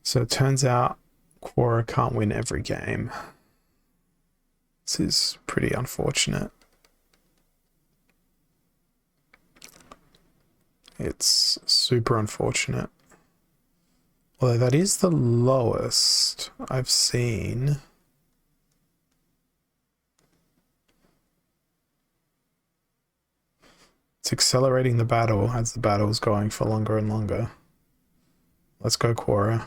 [SPEAKER 1] So it turns out Quora can't win every game. This is pretty unfortunate. It's super unfortunate. Although that is the lowest I've seen. It's accelerating the battle as the battle is going for longer and longer. Let's go, Quora.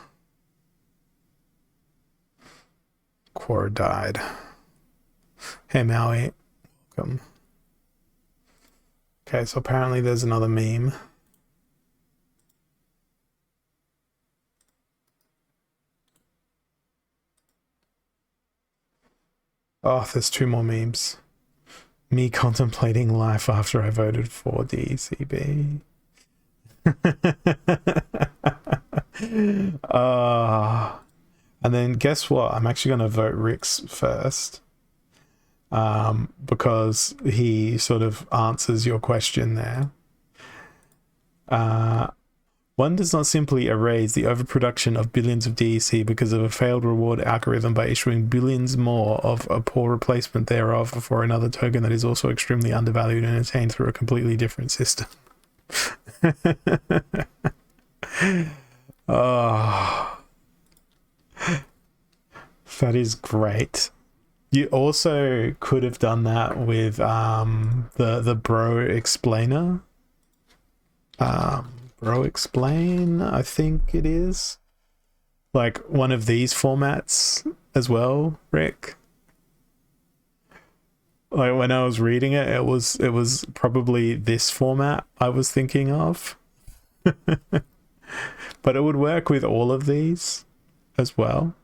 [SPEAKER 1] Quora died. Hey, Maui. Welcome. Okay, so apparently there's another meme. Oh, there's 2 more memes. Me contemplating life after I voted for DCB. And then guess what? I'm actually going to vote Rix first. Because he sort of answers your question there. One does not simply erase the overproduction of billions of DEC because of a failed reward algorithm by issuing billions more of a poor replacement thereof for another token that is also extremely undervalued and attained through a completely different system. Oh. That is great. You also could have done that with the Bro Explainer. Bro Explain, I think it is. Like one of these formats as well, Rick. Like when I was reading it, it was probably this format I was thinking of. But it would work with all of these as well.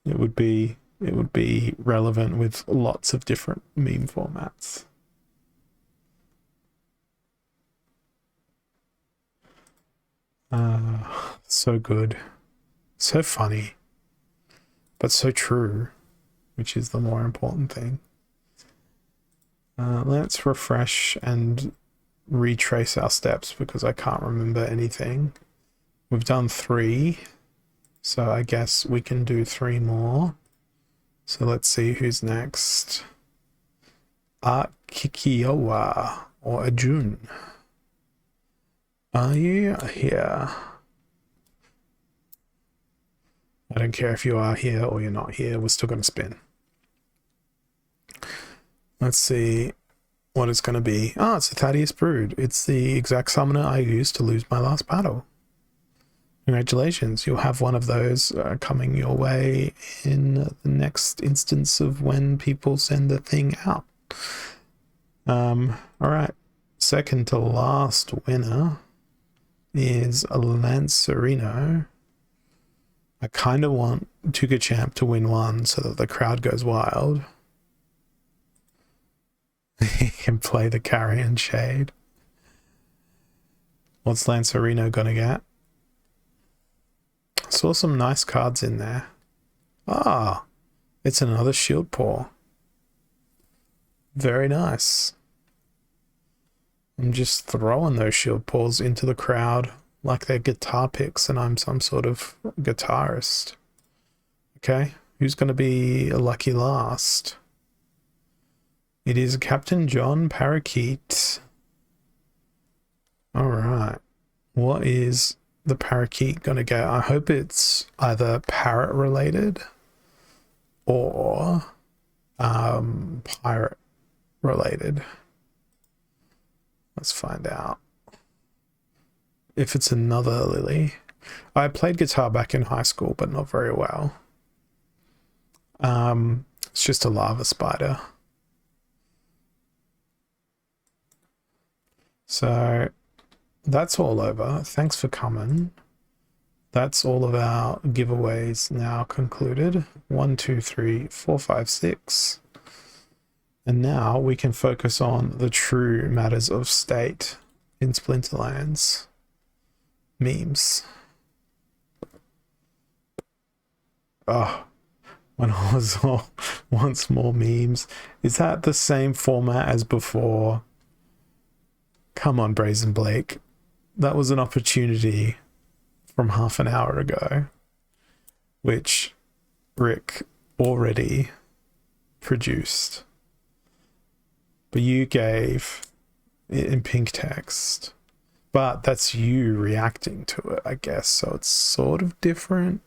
[SPEAKER 1] It would be relevant with lots of different meme formats. So good. So funny. But so true, which is the more important thing. Let's refresh and retrace our steps because I can't remember anything. We've done 3, so I guess we can do 3 more. So let's see who's next. Kikiyowa or Ajun. Are you here? I don't care if you are here or you're not here, we're still going to spin. Let's see what it's going to be. Oh, it's a Thaddeus Brood. It's the exact summoner I used to lose my last battle. Congratulations, you'll have one of those coming your way in the next instance of when people send the thing out. Alright, second to last winner is Lancerino. I kind of want Tukachamp to win one so that the crowd goes wild. He can play the Carrion Shade. What's Lancerino gonna get? Saw some nice cards in there. Ah, it's another Shield Paw. Very nice. I'm just throwing those Shield Paws into the crowd like they're guitar picks and I'm some sort of guitarist. Okay, who's going to be a lucky last? It is Captain John Parakeet. Alright, what is the parakeet going to get? I hope it's either parrot related or pirate related. Let's find out. If it's another Lily. I played guitar back in high school, but not very well. It's just a lava spider. So that's all over. Thanks for coming. That's all of our giveaways now concluded. 1, 2, 3, 4, 5, 6. And now we can focus on the true matters of state in Splinterlands. Memes. Oh, when I was all once more memes. Is that the same format as before? Come on, Brazen Blake. That was an opportunity from half an hour ago, which Rick already produced. But you gave it in pink text. But that's you reacting to it, I guess. So it's sort of different.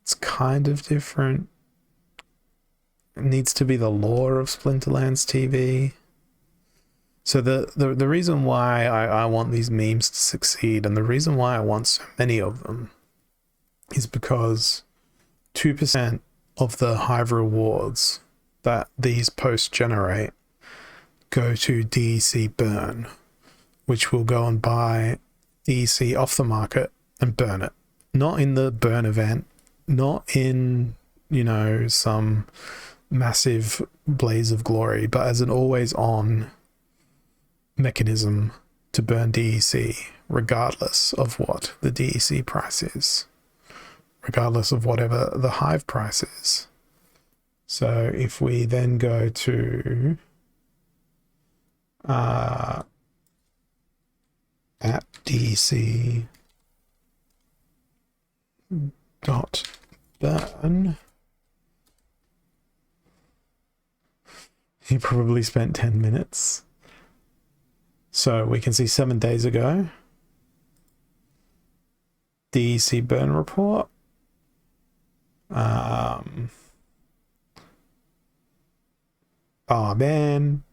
[SPEAKER 1] It's kind of different. It needs to be the lore of Splinterlands TV. So the reason why I want these memes to succeed and the reason why I want so many of them is because 2% of the Hive rewards that these posts generate go to DEC burn, which will go and buy DEC off the market and burn it. Not in the burn event, not in, you know, some massive blaze of glory, but as an always on mechanism to burn DEC, regardless of what the DEC price is, regardless of whatever the Hive price is. So if we then go to at DEC dot burn, he probably spent 10 minutes. So we can see 7 days ago, DEC burn report. Oh man,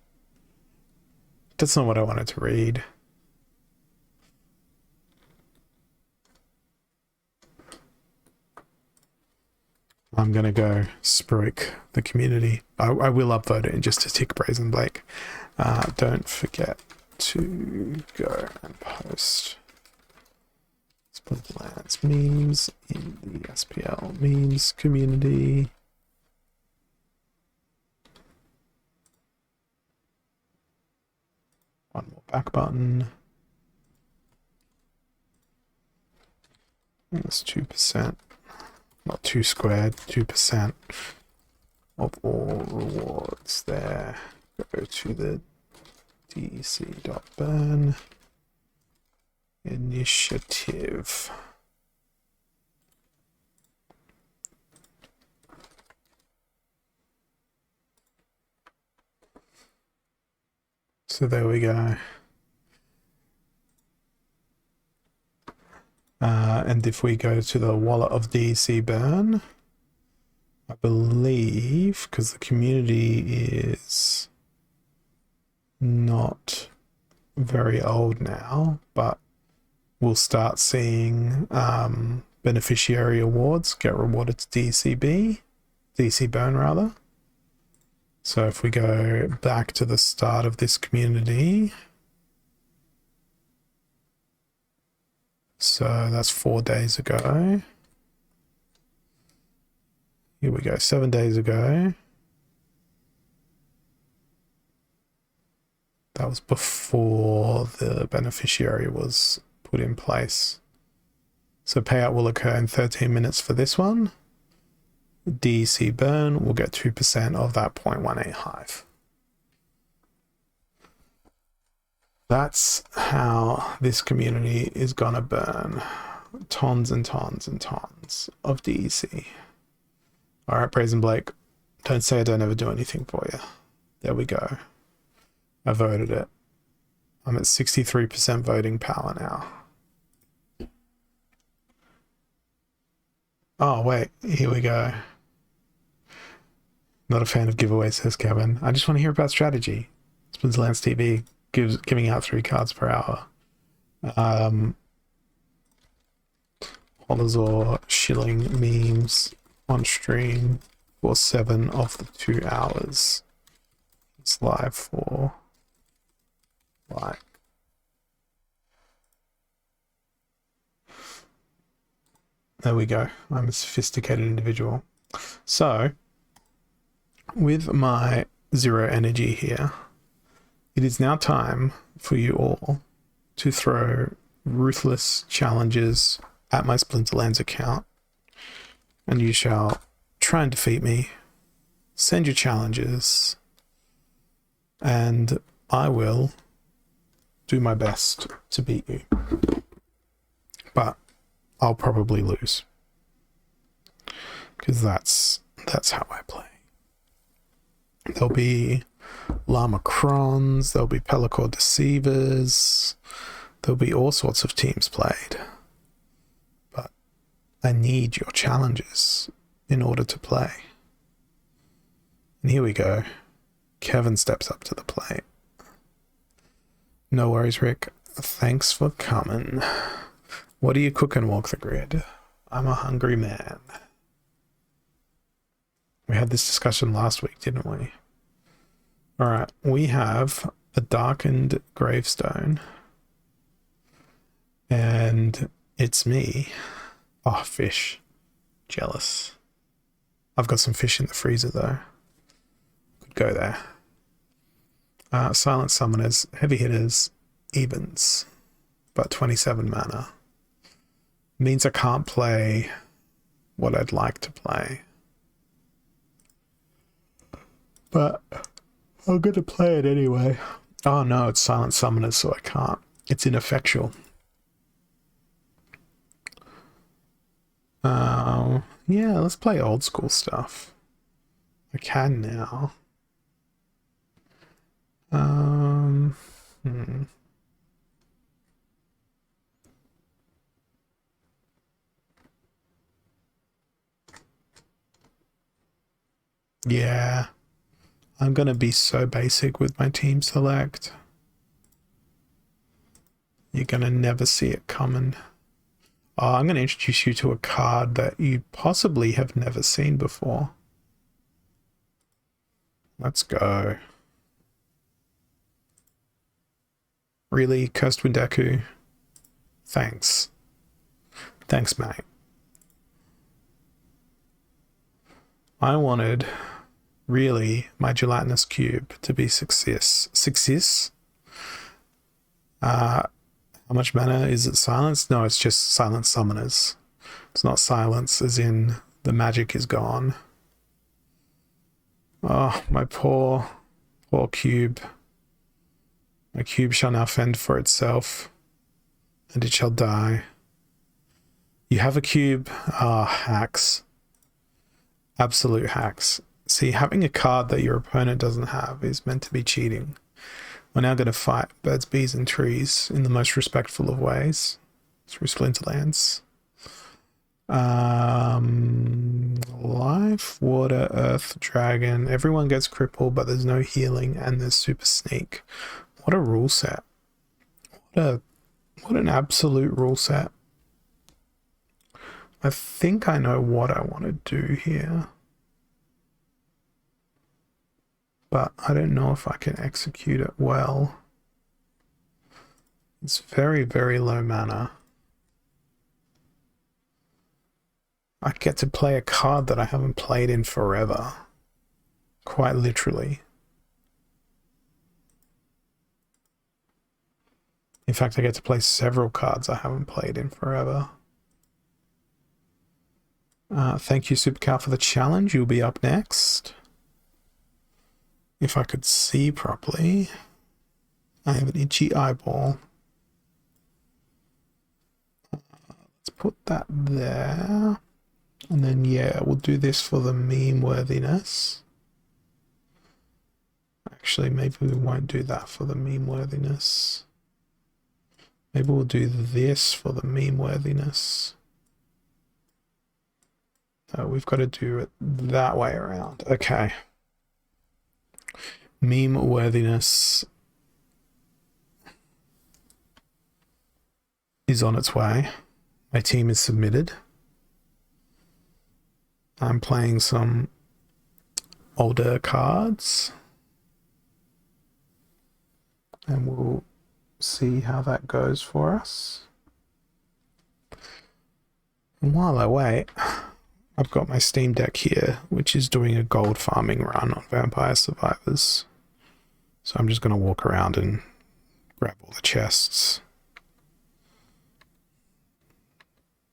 [SPEAKER 1] that's not what I wanted to read. I'm gonna go spruik the community. I will upvote it in just a tick, Brazen Blake. Don't forget to go and post Splinterlands memes in the SPL memes community. One more back button. That's 2%. Not 2 squared, 2% of all rewards there. Go to the dc.burn initiative. So there we go. And if we go to the wallet of DC burn, I believe, because the community is not very old now, but we'll start seeing beneficiary awards get rewarded to DC burn rather. So if we go back to the start of this community, so that's 4 days ago. Here we go, 7 days ago. That was before the beneficiary was put in place. So payout will occur in 13 minutes for this one. DC burn will get 2% of that 0.18 hive. That's how this community is gonna burn tons and tons and tons of DEC. All right, Brazen Blake, don't say I don't ever do anything for you. There we go. I voted it. I'm at 63% voting power now. Oh, wait, here we go. Not a fan of giveaways, says Kevin. I just want to hear about strategy. Splinterlands TV giving out 3 cards per hour. Holazor shilling memes on stream for 7 of the 2 hours. It's live for like there we go. I'm a sophisticated individual. So with my 0 energy here, it is now time for you all to throw ruthless challenges at my Splinterlands account, and you shall try and defeat me. Send your challenges, and I will do my best to beat you. But I'll probably lose, because that's how I play. There'll be Llama-Crons, there'll be Pelacor Deceivers, there'll be all sorts of teams played. But I need your challenges in order to play. And here we go. Kevin steps up to the plate. No worries, Rick. Thanks for coming. What are you cooking, Walk the Grid? I'm a hungry man. We had this discussion last week, didn't we? Alright, we have a darkened gravestone. And it's me. Oh, fish. Jealous. I've got some fish in the freezer, though. Could go there. Silent Summoners, Heavy Hitters, Evens. But 27 mana. Means I can't play what I'd like to play. But I'm going to play it anyway. Oh no, it's Silent Summoners, so I can't. It's ineffectual. Yeah, let's play old school stuff. I can now. Yeah. I'm going to be so basic with my team select. You're going to never see it coming. Oh, I'm going to introduce you to a card that you possibly have never seen before. Let's go. Really, Cursed Windeku? Thanks. Thanks, mate. I wanted, really, my gelatinous cube to be success. Success? How much mana is it? Silence? No, it's just silence summoners. It's not silence as in the magic is gone. Oh, my poor cube. My cube shall now fend for itself, and it shall die. You have a cube. Ah, hacks. Absolute hacks. See, having a card that your opponent doesn't have is meant to be cheating. We're now going to fight birds, bees, and trees in the most respectful of ways through Splinterlands. Life, water, earth, dragon. Everyone gets crippled, but there's no healing, and there's super sneak. What a rule set. What an absolute rule set. I think I know what I want to do here. But I don't know if I can execute it well. It's very, very low mana. I get to play a card that I haven't played in forever. Quite literally. In fact, I get to play several cards I haven't played in forever. Thank you, Supercow, for the challenge. You'll be up next. If I could see properly. I have an itchy eyeball. Let's put that there. And then, yeah, we'll do this for the meme worthiness. Actually, maybe we won't do that for the meme worthiness. Maybe we'll do this for the meme worthiness. We've got to do it that way around. Okay. Meme worthiness is on its way. My team is submitted. I'm playing some older cards. And we'll see how that goes for us. And while I wait, I've got my Steam Deck here, which is doing a gold farming run on Vampire Survivors. So I'm just going to walk around and grab all the chests.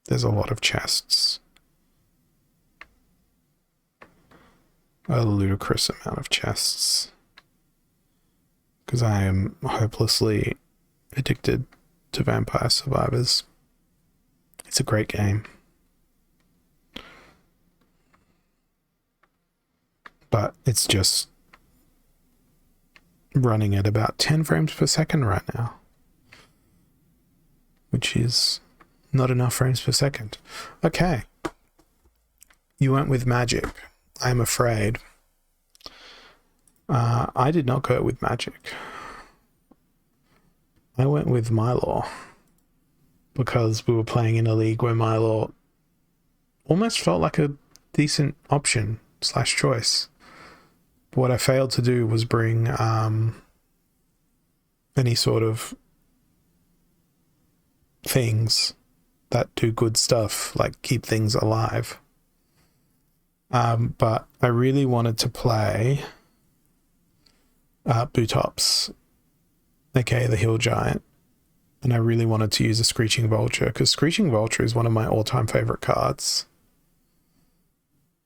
[SPEAKER 1] There's a lot of chests. A ludicrous amount of chests. Because I am hopelessly addicted to Vampire Survivors. It's a great game. But it's just running at about 10 frames per second right now. Which is not enough frames per second. Okay. You went with magic. I'm afraid. I did not go with magic. I went with Mylor. Because we were playing in a league where Mylor almost felt like a decent option / choice. But what I failed to do was bring any sort of things that do good stuff, like keep things alive. But I really wanted to play Bootops, aka the Hill Giant, and I really wanted to use a Screeching Vulture, because Screeching Vulture is one of my all-time favorite cards.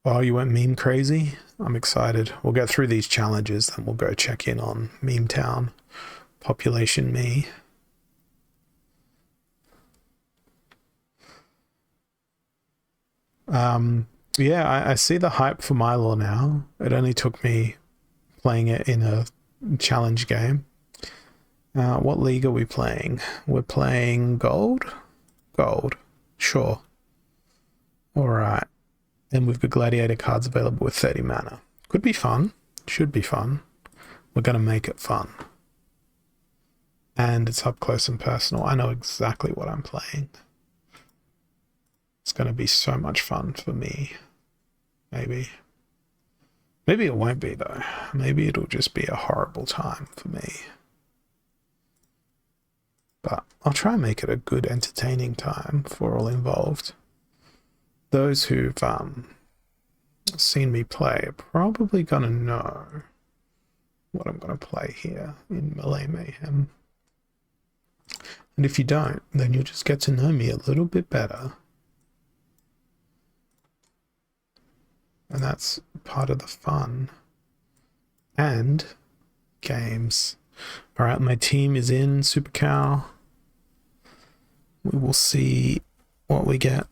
[SPEAKER 1] Oh, you went meme crazy? I'm excited. We'll get through these challenges, then we'll go check in on Meme Town. Population me. Yeah, I see the hype for Mylor now. It only took me playing it in a challenge game. What league are we playing? We're playing gold? Gold. Sure. Alright. And we've got gladiator cards available with 30 mana. Could be fun. Should be fun. We're going to make it fun. And it's up close and personal. I know exactly what I'm playing. It's going to be so much fun for me. Maybe. Maybe it won't be, though. Maybe it'll just be a horrible time for me. But I'll try and make it a good, entertaining time for all involved. Those who've seen me play are probably going to know what I'm going to play here in Melee Mayhem. And if you don't, then you'll just get to know me a little bit better. And that's part of the fun. And games. Alright, my team is in Super Cow. We will see what we get.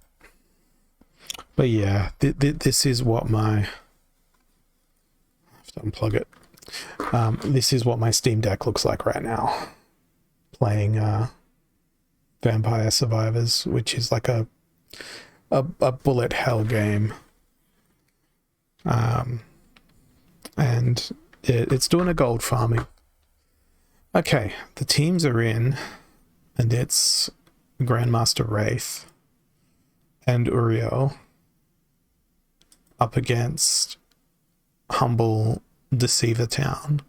[SPEAKER 1] But yeah, this is what my... I have to unplug it. This is what my Steam Deck looks like right now. Playing Vampire Survivors, which is like a bullet hell game. And it's doing a gold farming. Okay, the teams are in, and it's Grandmaster Wraith and Uriel up against humble Deceiver Town.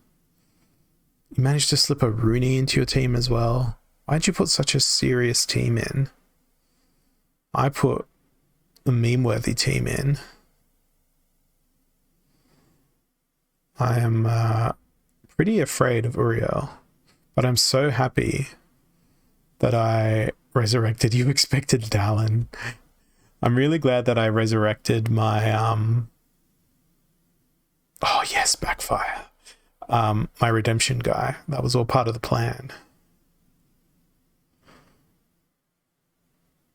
[SPEAKER 1] You managed to slip a Rooney into your team as well. Why'd you put such a serious team in? I put a meme-worthy team in. I am pretty afraid of Uriel, but I'm so happy that I resurrected You Expected Dallin. I'm really glad that I resurrected my oh yes, backfire. My redemption guy. That was all part of the plan.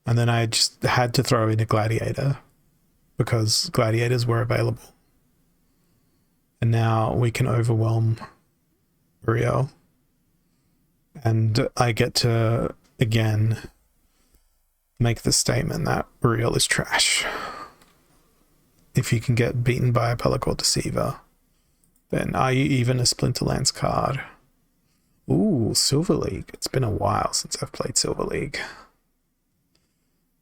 [SPEAKER 1] And then I just had to throw in a gladiator because gladiators were available. And now we can overwhelm Uriel. And I get to, again, make the statement that Uriel is trash. If you can get beaten by a Pelagor Deceiver, then are you even a Splinterlands card? Ooh, Silver League. It's been a while since I've played Silver League.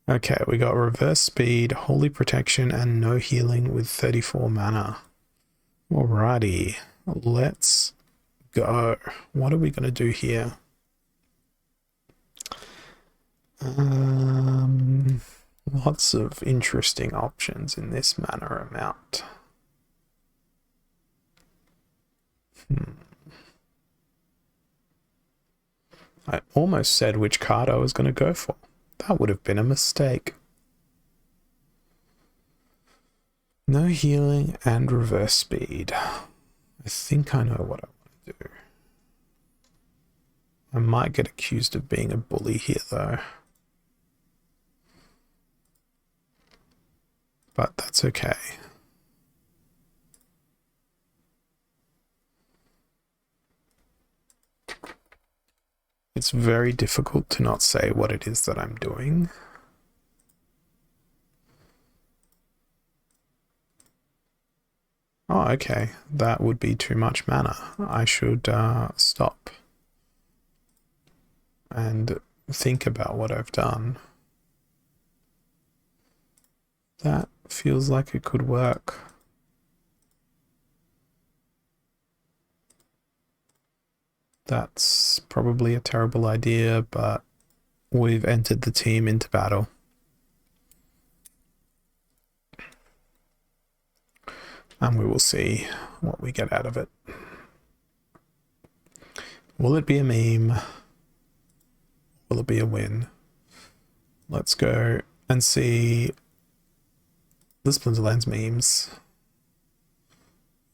[SPEAKER 1] Okay, we got reverse speed, holy protection, and no healing with 34 mana. Alrighty, let's go. What are we going to do here? Lots of interesting options in this mana amount. I almost said which card I was going to go for. That would have been a mistake. No healing and reverse speed. I think I know what I want to do. I might get accused of being a bully here though. But that's okay. It's very difficult to not say what it is that I'm doing. Oh, okay. That would be too much mana. I should stop and think about what I've done. That feels like it could work. That's probably a terrible idea, but we've entered the team into battle. And we will see what we get out of it. Will it be a meme? Will it be a win? Let's go and see the Splinterlands memes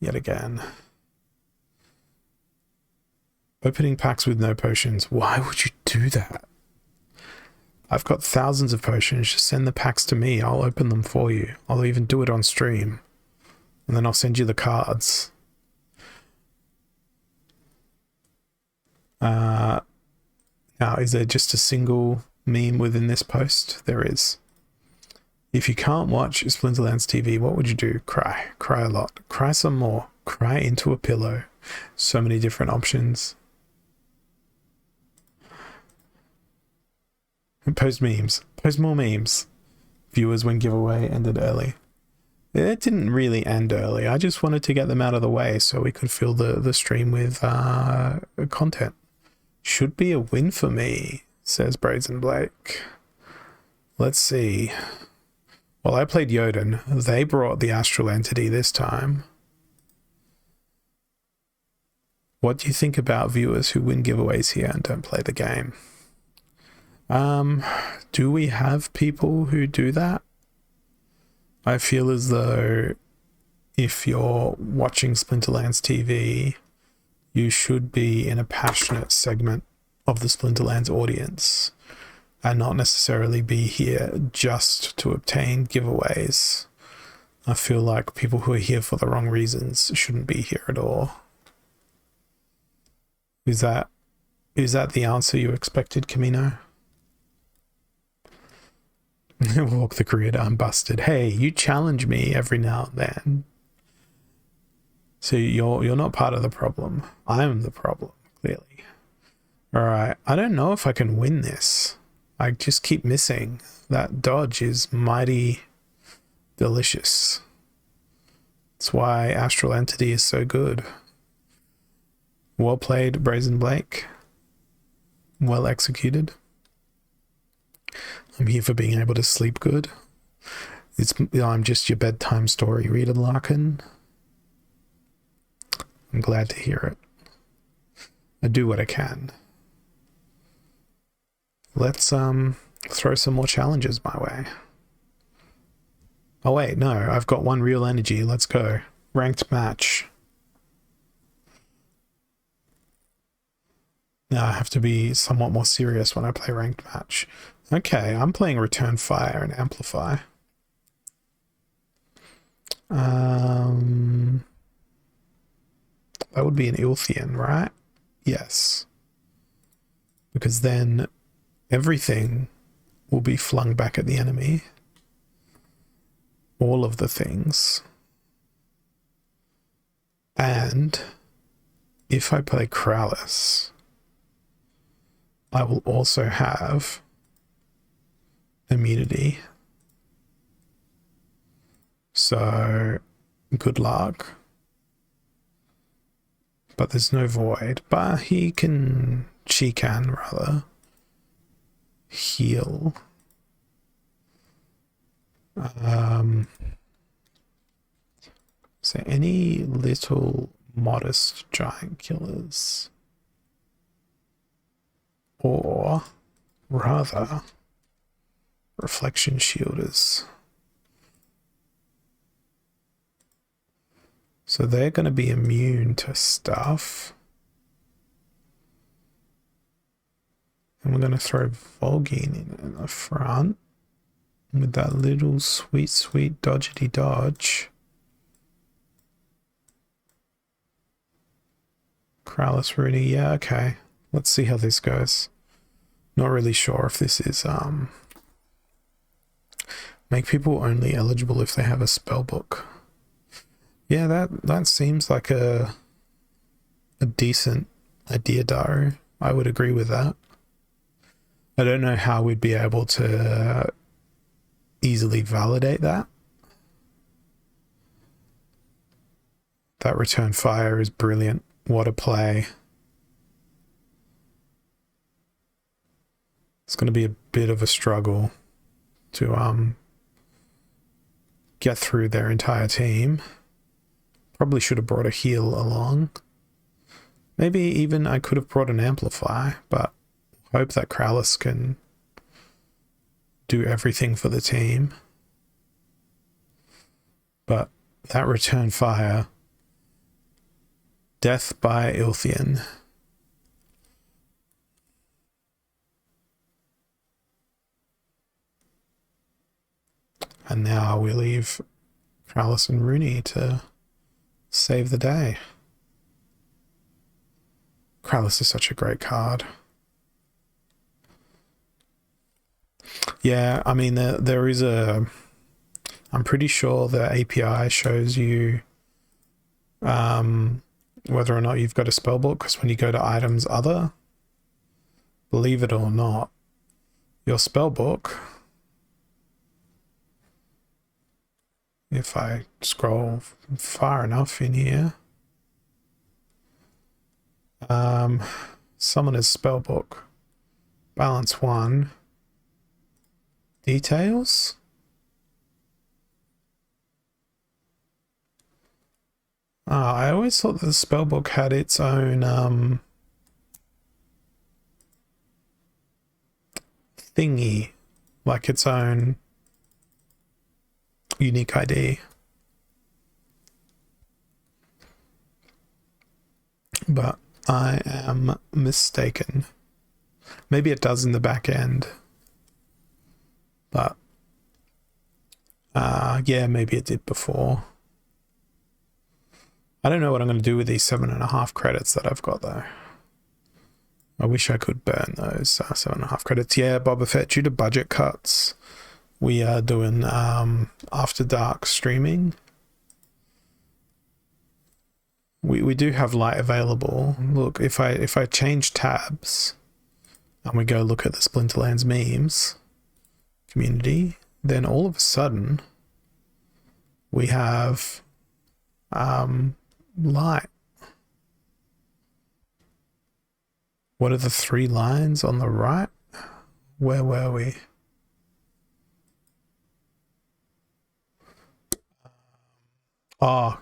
[SPEAKER 1] yet again. Opening packs with no potions. Why would you do that? I've got thousands of potions. Just send the packs to me. I'll open them for you. I'll even do it on stream. And then I'll send you the cards. Now, is there just a single meme within this post? There is. If you can't watch Splinterlands TV, what would you do? Cry. Cry a lot. Cry some more. Cry into a pillow. So many different options. And post memes. Post more memes. Viewers when giveaway ended early. It didn't really end early. I just wanted to get them out of the way so we could fill the stream with content. Should be a win for me, says Brazen Blake. Let's see. Well, I played Jotun. They brought the astral entity this time. What do you think about viewers who win giveaways here and don't play the game? Do we have people who do that? I feel as though if you're watching Splinterlands TV, you should be in a passionate segment of the Splinterlands audience and not necessarily be here just to obtain giveaways. I feel like people who are here for the wrong reasons shouldn't be here at all. Is that the answer you expected, Camino? Walk the grid, I'm busted. Hey, you challenge me every now and then. So you're not part of the problem. I'm the problem, clearly. Alright, I don't know if I can win this. I just keep missing. That dodge is mighty delicious. That's why Astral Entity is so good. Well played, Brazen Blake. Well executed. I'm here for being able to sleep good. I'm just your bedtime story reader, Larkin. I'm glad to hear it. I do what I can. Let's throw some more challenges my way. Oh wait, no, I've got one real energy. Let's go. Ranked match. Now I have to be somewhat more serious when I play ranked match. Okay, I'm playing Return Fire and Amplify. That would be an Ilthian, right? Yes. Because then everything will be flung back at the enemy. All of the things. And if I play Kralis, I will also have immunity. So, good luck. But there's no void. But she can rather, heal. So any little modest giant killers? Or rather, reflection shielders. So they're going to be immune to stuff. And we're going to throw Volgin in the front with that little sweet, sweet dodgety dodge. Kralis Rooney, yeah, okay. Let's see how this goes. Not really sure if this is make people only eligible if they have a spell book. Yeah, that seems like a decent idea, Daru. I would agree with that. I don't know how we'd be able to easily validate that. That Return Fire is brilliant. What a play. It's going to be a bit of a struggle to get through their entire team. Probably should have brought a heal along. Maybe even I could have brought an Amplify, but hope that Kralis can do everything for the team. But that Return Fire, death by Ilthian. And now we leave Kralis and Rooney to save the day. Kralis is such a great card. Yeah, I mean, there is a I'm pretty sure the API shows you whether or not you've got a spellbook, because when you go to items other, believe it or not, your spellbook, if I scroll far enough in here, Summoner's Spellbook, Balance 1, Details. I always thought that the spellbook had its own thingy, like its own unique ID. But I am mistaken. Maybe it does in the back end. But yeah, maybe it did before. I don't know what I'm going to do with these 7.5 credits that I've got though. I wish I could burn those 7.5 credits. Yeah, Boba Fett, due to budget cuts, we are doing after dark streaming. We do have light available. Look, if I change tabs and we go look at the Splinterlands memes community, then all of a sudden we have light. What are the 3 lines on the right? Where were we? Oh,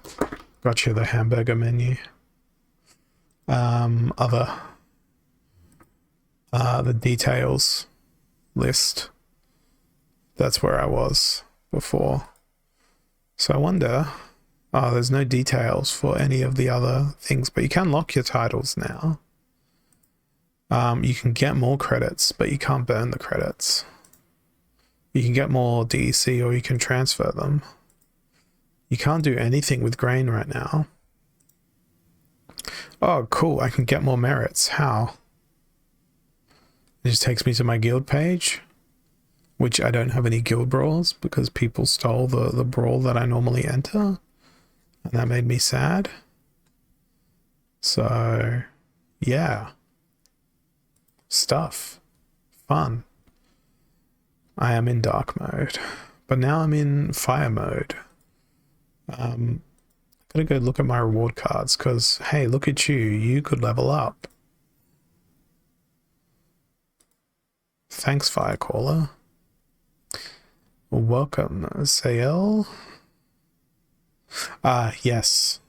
[SPEAKER 1] gotcha, the hamburger menu. The details list. That's where I was before. So I wonder, there's no details for any of the other things, but you can lock your titles now. You can get more credits, but you can't burn the credits. You can get more DEC or you can transfer them. You can't do anything with grain right now. Oh, cool. I can get more merits. How? It just takes me to my guild page, which I don't have any guild brawls because people stole the brawl that I normally enter. And that made me sad. So, yeah. Stuff. Fun. I am in dark mode. But now I'm in fire mode. I'm gonna go look at my reward cards because, hey, look at you. You could level up. Thanks, Firecaller. Welcome, Sael. Yes.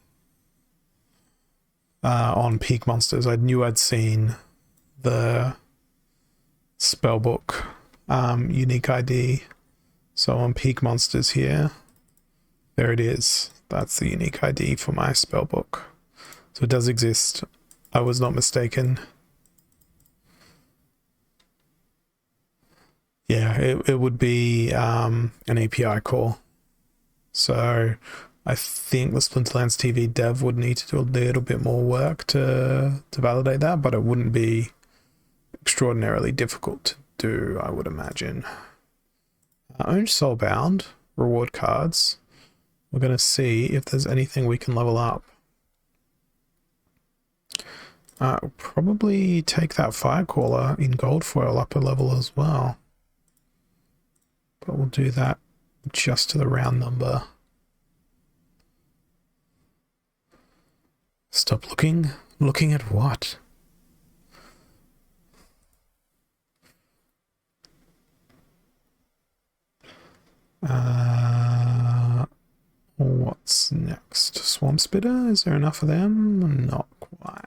[SPEAKER 1] On Peak Monsters, I knew I'd seen the spellbook unique ID. So on Peak Monsters here, there it is. That's the unique ID for my spellbook. So it does exist. I was not mistaken. Yeah, it would be an API call. So I think the Splinterlands TV dev would need to do a little bit more work to validate that, but it wouldn't be extraordinarily difficult to do, I would imagine. Own Soulbound, reward cards. We're going to see if there's anything we can level up. Probably take that Firecaller in gold foil up a level as well. But we'll do that just to the round number. Stop looking. Looking at what? What's next? Swamp Spitter? Is there enough of them? Not quite.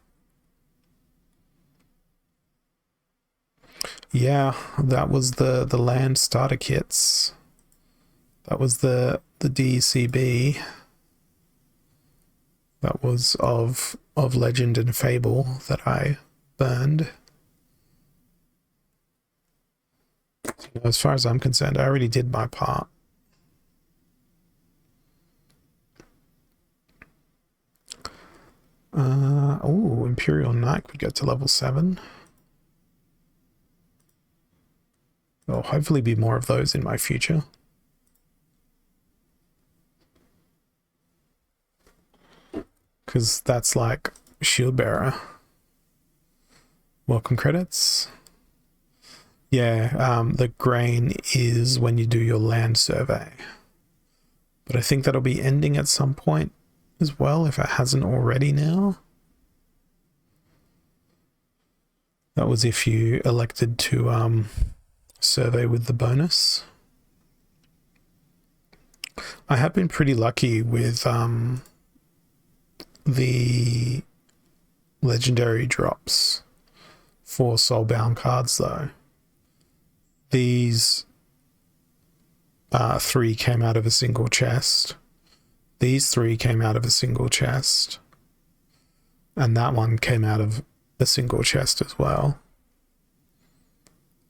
[SPEAKER 1] Yeah, that was the land starter kits. That was the DCB. That was of legend and fable that I burned. As far as I'm concerned, I already did my part. Oh, Imperial Knight could get to level 7. There'll hopefully be more of those in my future. because that's like shield bearer. Welcome credits. Yeah, the grain is when you do your land survey. But I think that'll be ending at some point as well, if it hasn't already now. That was if you elected to survey with the bonus. I have been pretty lucky with the legendary drops for soulbound cards, though. These 3 came out of a single chest. These 3 came out of a single chest. And that one came out of a single chest as well.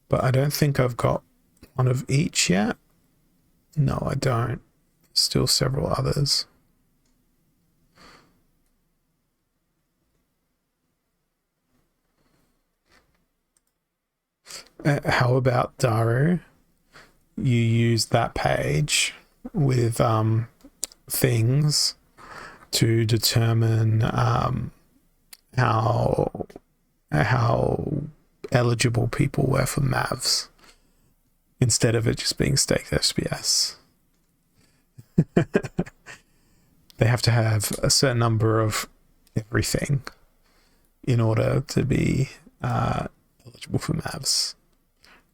[SPEAKER 1] But I don't think I've got one of each yet. No, I don't. Still several others. How about Daru? You use that page with things to determine how eligible people were for Mavs instead of it just being staked SPS. They have to have a certain number of everything in order to be eligible for Mavs.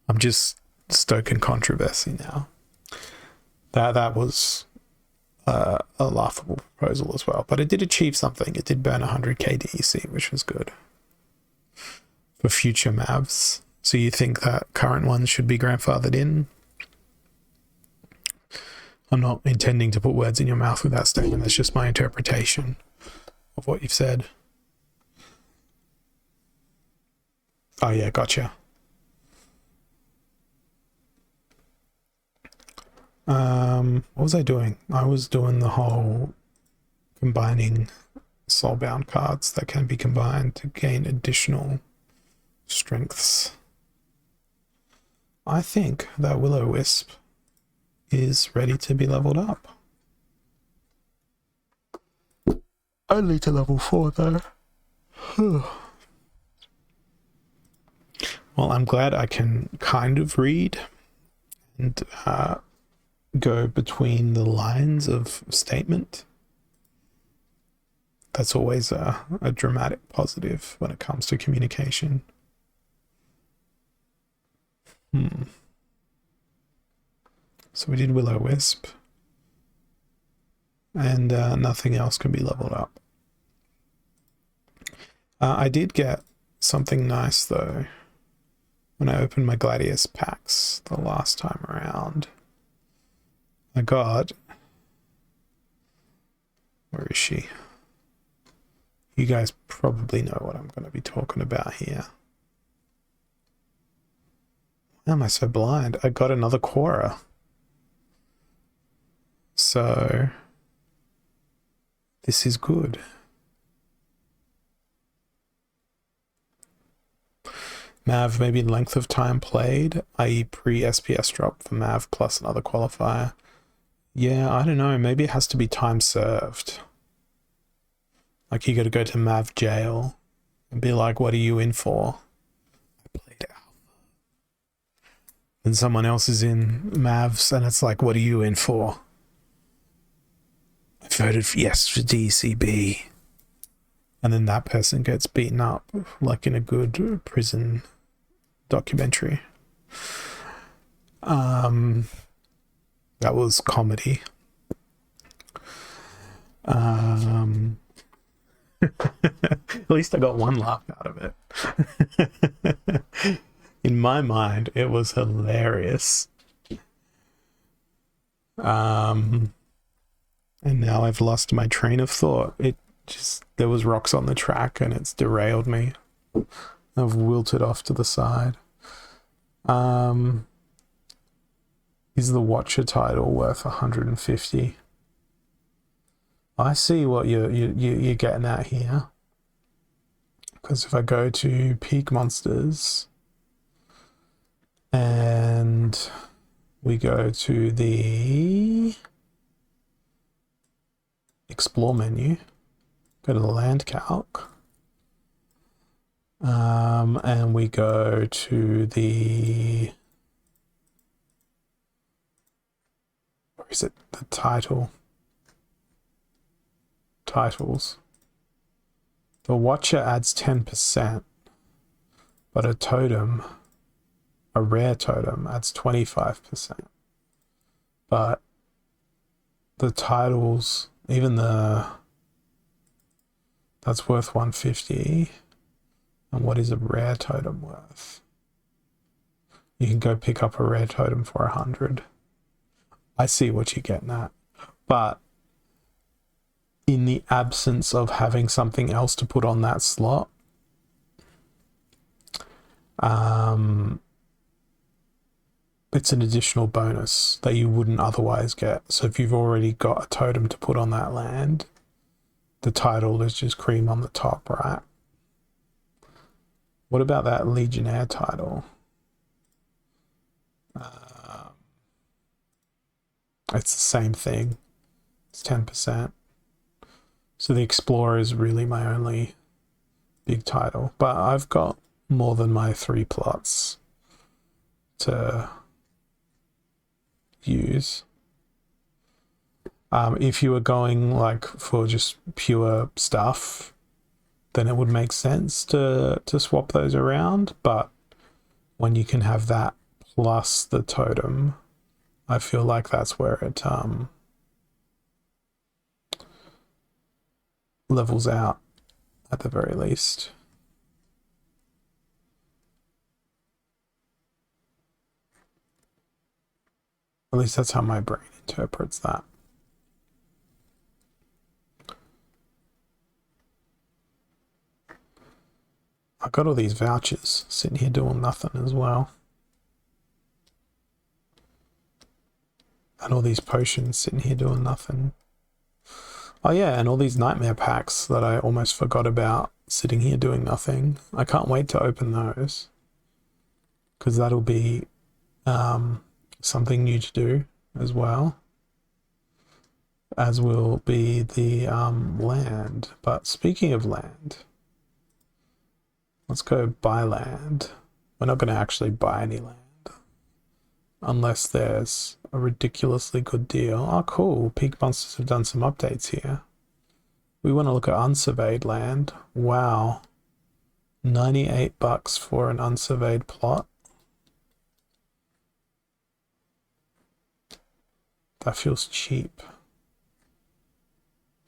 [SPEAKER 1] I'm just stoking controversy now. That was a laughable proposal as well, but it did achieve something. It did burn 100k DEC, which was good for future Mavs. So you think that current ones should be grandfathered in? I'm not intending to put words in your mouth with that statement. That's just my interpretation of what you've said. Oh yeah, gotcha. What was I doing? I was doing the whole combining soulbound cards that can be combined to gain additional strengths. I think that Will-O-Wisp is ready to be leveled up. Only to level 4 though. Well, I'm glad I can kind of read and go between the lines of statement. That's always a dramatic positive when it comes to communication. So we did Will-O-Wisp, and nothing else can be leveled up. I did get something nice though when I opened my Gladius packs the last time around. I got... Where is she? You guys probably know what I'm going to be talking about here. Why am I so blind? I got another Quora. So this is good. Mav, maybe length of time played, i.e. pre-SPS drop for Mav plus another qualifier. Yeah, I don't know. Maybe it has to be time served. Like you got to go to Mav jail and be like, what are you in for? I played Alpha. And someone else is in Mavs and it's like, what are you in for? I voted for yes for DCB. And then that person gets beaten up like in a good prison documentary. That was comedy. At least I got one laugh out of it. In my mind, it was hilarious. And now I've lost my train of thought. There was rocks on the track and it's derailed me. I've wilted off to the side. Is the Watcher title worth 150? I see what you're getting at here. Because if I go to Peak Monsters and we go to the Explore menu, Go to the land calc. And we go to the, where is it? The titles. The watcher adds 10%, but a rare totem adds 25%. But the titles, even that's worth 150. And what is a rare totem worth? You can go pick up a rare totem for 100. I see what you're getting at. But in the absence of having something else to put on that slot, it's an additional bonus that you wouldn't otherwise get. So if you've already got a totem to put on that land, the title is just cream on the top, right? What about that Legionnaire title? It's the same thing. It's 10%. So the Explorer is really my only big title. But I've got more than my 3 plots to use. If you were going like for just pure stuff, then it would make sense to swap those around. But when you can have that plus the totem, I feel like that's where it levels out at the very least. At least that's how my brain interprets that. I got all these vouchers sitting here doing nothing as well. And all these potions sitting here doing nothing. Oh yeah, and all these nightmare packs that I almost forgot about sitting here doing nothing. I can't wait to open those, because that'll be something new to do as well, as will be the land. But speaking of land, let's go buy land. We're not going to actually buy any land unless there's a ridiculously good deal. Oh cool, Peak Monsters have done some updates here. We want to look at unsurveyed land. Wow, $98 for an unsurveyed plot. That feels cheap.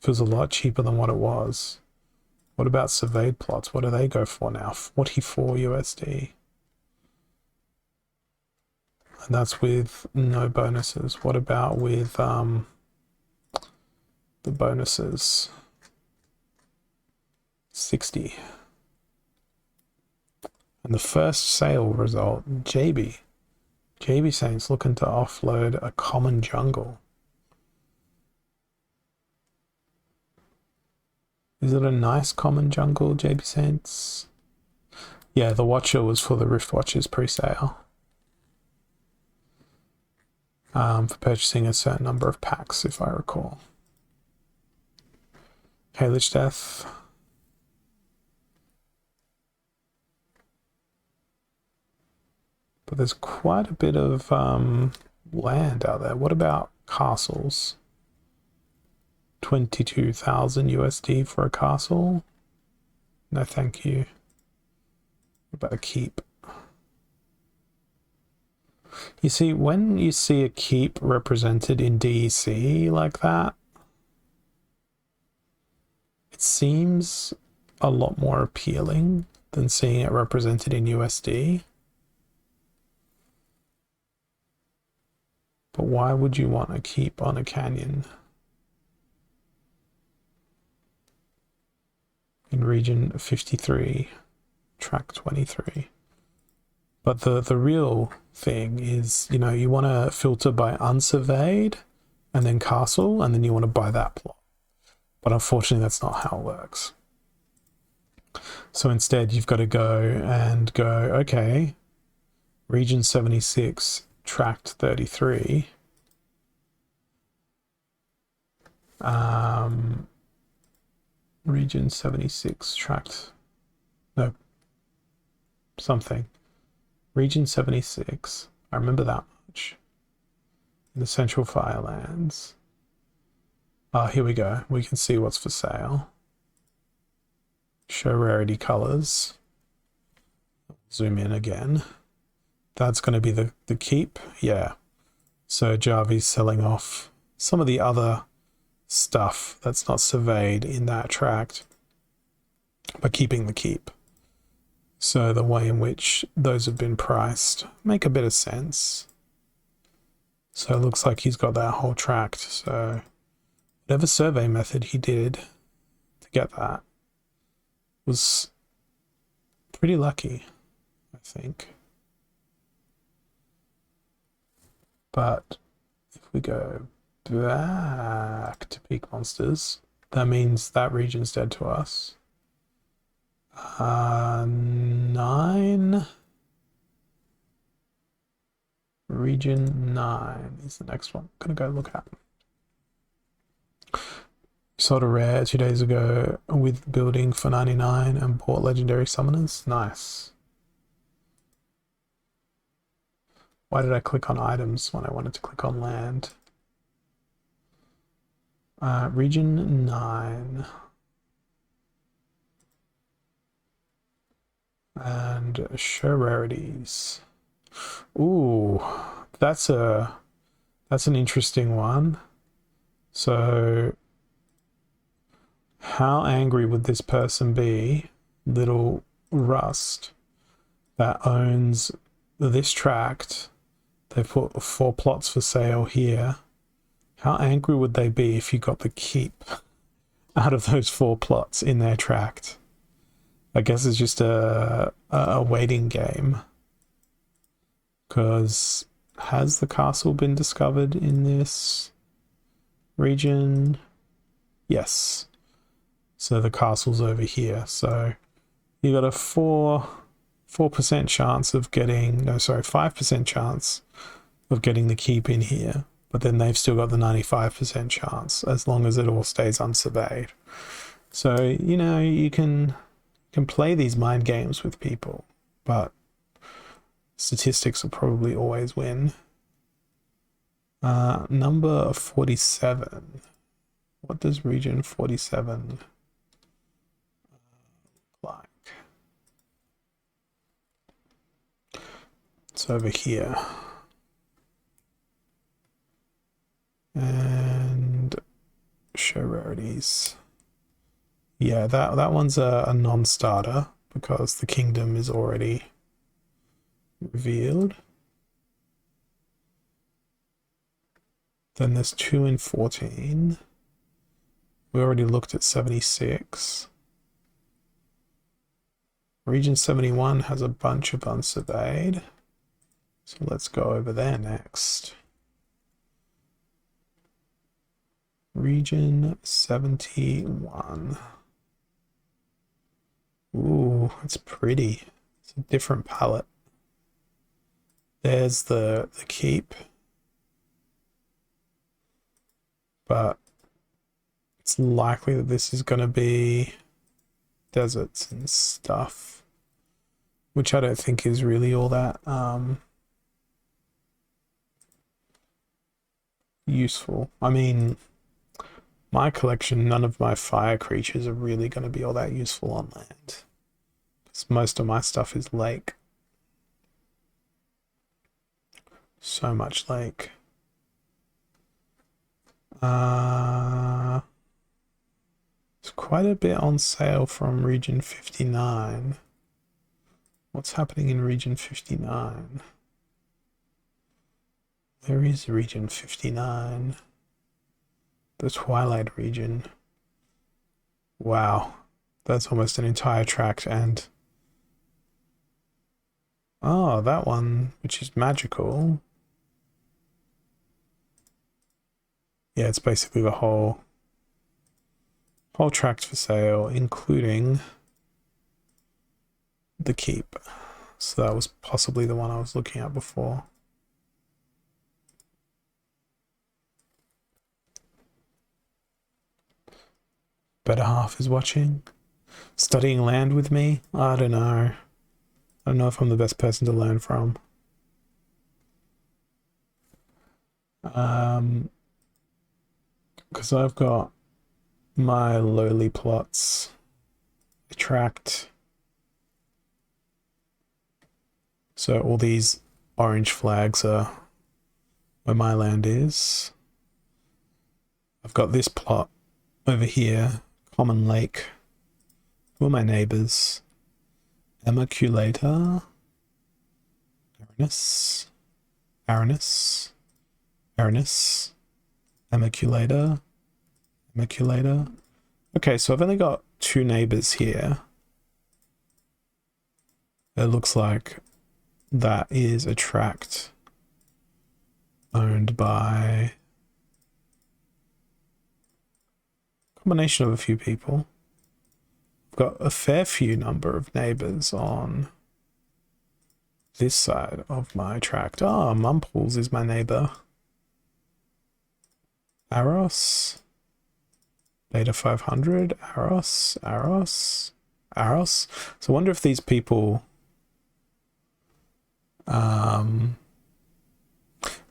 [SPEAKER 1] Feels a lot cheaper than what it was. What about surveyed plots? What do they go for now? 44 USD. And that's with no bonuses. What about with the bonuses? 60. And the first sale result, JB. JB Saints looking to offload a common jungle. Is it a nice common jungle, JB Saints? Yeah, the Watcher was for the Rift Watchers pre-sale. For purchasing a certain number of packs, if I recall. Halich Death. But there's quite a bit of land out there. What about castles? 22,000 USD for a castle? No, thank you. What about a keep? You see, when you see a keep represented in DEC like that, it seems a lot more appealing than seeing it represented in USD. But why would you want a keep on a canyon? In region 53, track 23. But the real thing is, you know, you want to filter by unsurveyed and then castle, and then you want to buy that plot. But unfortunately, that's not how it works. So instead, you've got to go, okay, region 76, tract 33. Region 76 tract. No. Something. Region 76. I remember that much. In the Central Firelands. Here we go. We can see what's for sale. Show rarity colors. Zoom in again. That's going to be the keep. Yeah. So Jarvis selling off some of the other stuff that's not surveyed in that tract, but keeping the keep. So the way in which those have been priced make a bit of sense. So it looks like he's got that whole tract. So whatever survey method he did to get that was pretty lucky, I think. But if we go back to Peak Monsters, that means that region's dead to us. 9. Region 9 is the next one I'm gonna go look at. Sold a rare 2 days ago with building for 99 and bought legendary summoners. Nice. Why did I click on items when I wanted to click on land? Region 9. And show rarities. Ooh, that's an interesting one. So how angry would this person be, Little Rust, that owns this tract? They put 4 plots for sale here. How angry would they be if you got the keep out of those 4 plots in their tract? I guess it's just a waiting game. Because has the castle been discovered in this region? Yes. So the castle's over here. So you got a 4% chance of getting, 5% chance of getting the keep in here. But then they've still got the 95% chance as long as it all stays unsurveyed. So, you can play these mind games with people, but statistics will probably always win. Number 47. What does region 47 look like? It's over here. And show rarities. Yeah, that one's a non-starter because the kingdom is already revealed. Then there's 2 and 14. We already looked at 76. Region 71 has a bunch of unsurveyed. So let's go over there next. Region 71. Ooh, it's pretty. It's a different palette. There's the keep. But it's likely that this is going to be deserts and stuff, which I don't think is really all that useful. I mean, my collection, none of my fire creatures are really going to be all that useful on land, because most of my stuff is lake. So much lake. It's quite a bit on sale from region 59. What's happening in region 59? Where is region 59? The Twilight region. Wow, that's almost an entire tract. And oh, that one, which is magical. Yeah, it's basically the whole tract for sale, including the keep. So that was possibly the one I was looking at before. better half is watching. Studying land with me? I don't know. I don't know if I'm the best person to learn from. Because I've got my lowly plots tracked. So all these orange flags are where my land is. I've got this plot over here, Common Lake. Who are my neighbors? Immaculator, Aranus, Immaculator. Okay, so I've only got 2 neighbors here. It looks like that is a tract owned by a combination of a few people. I've got a fair few number of neighbors on this side of my tract. Ah, Mumples is my neighbor. Aros. Beta 500. Aros. So I wonder if these people...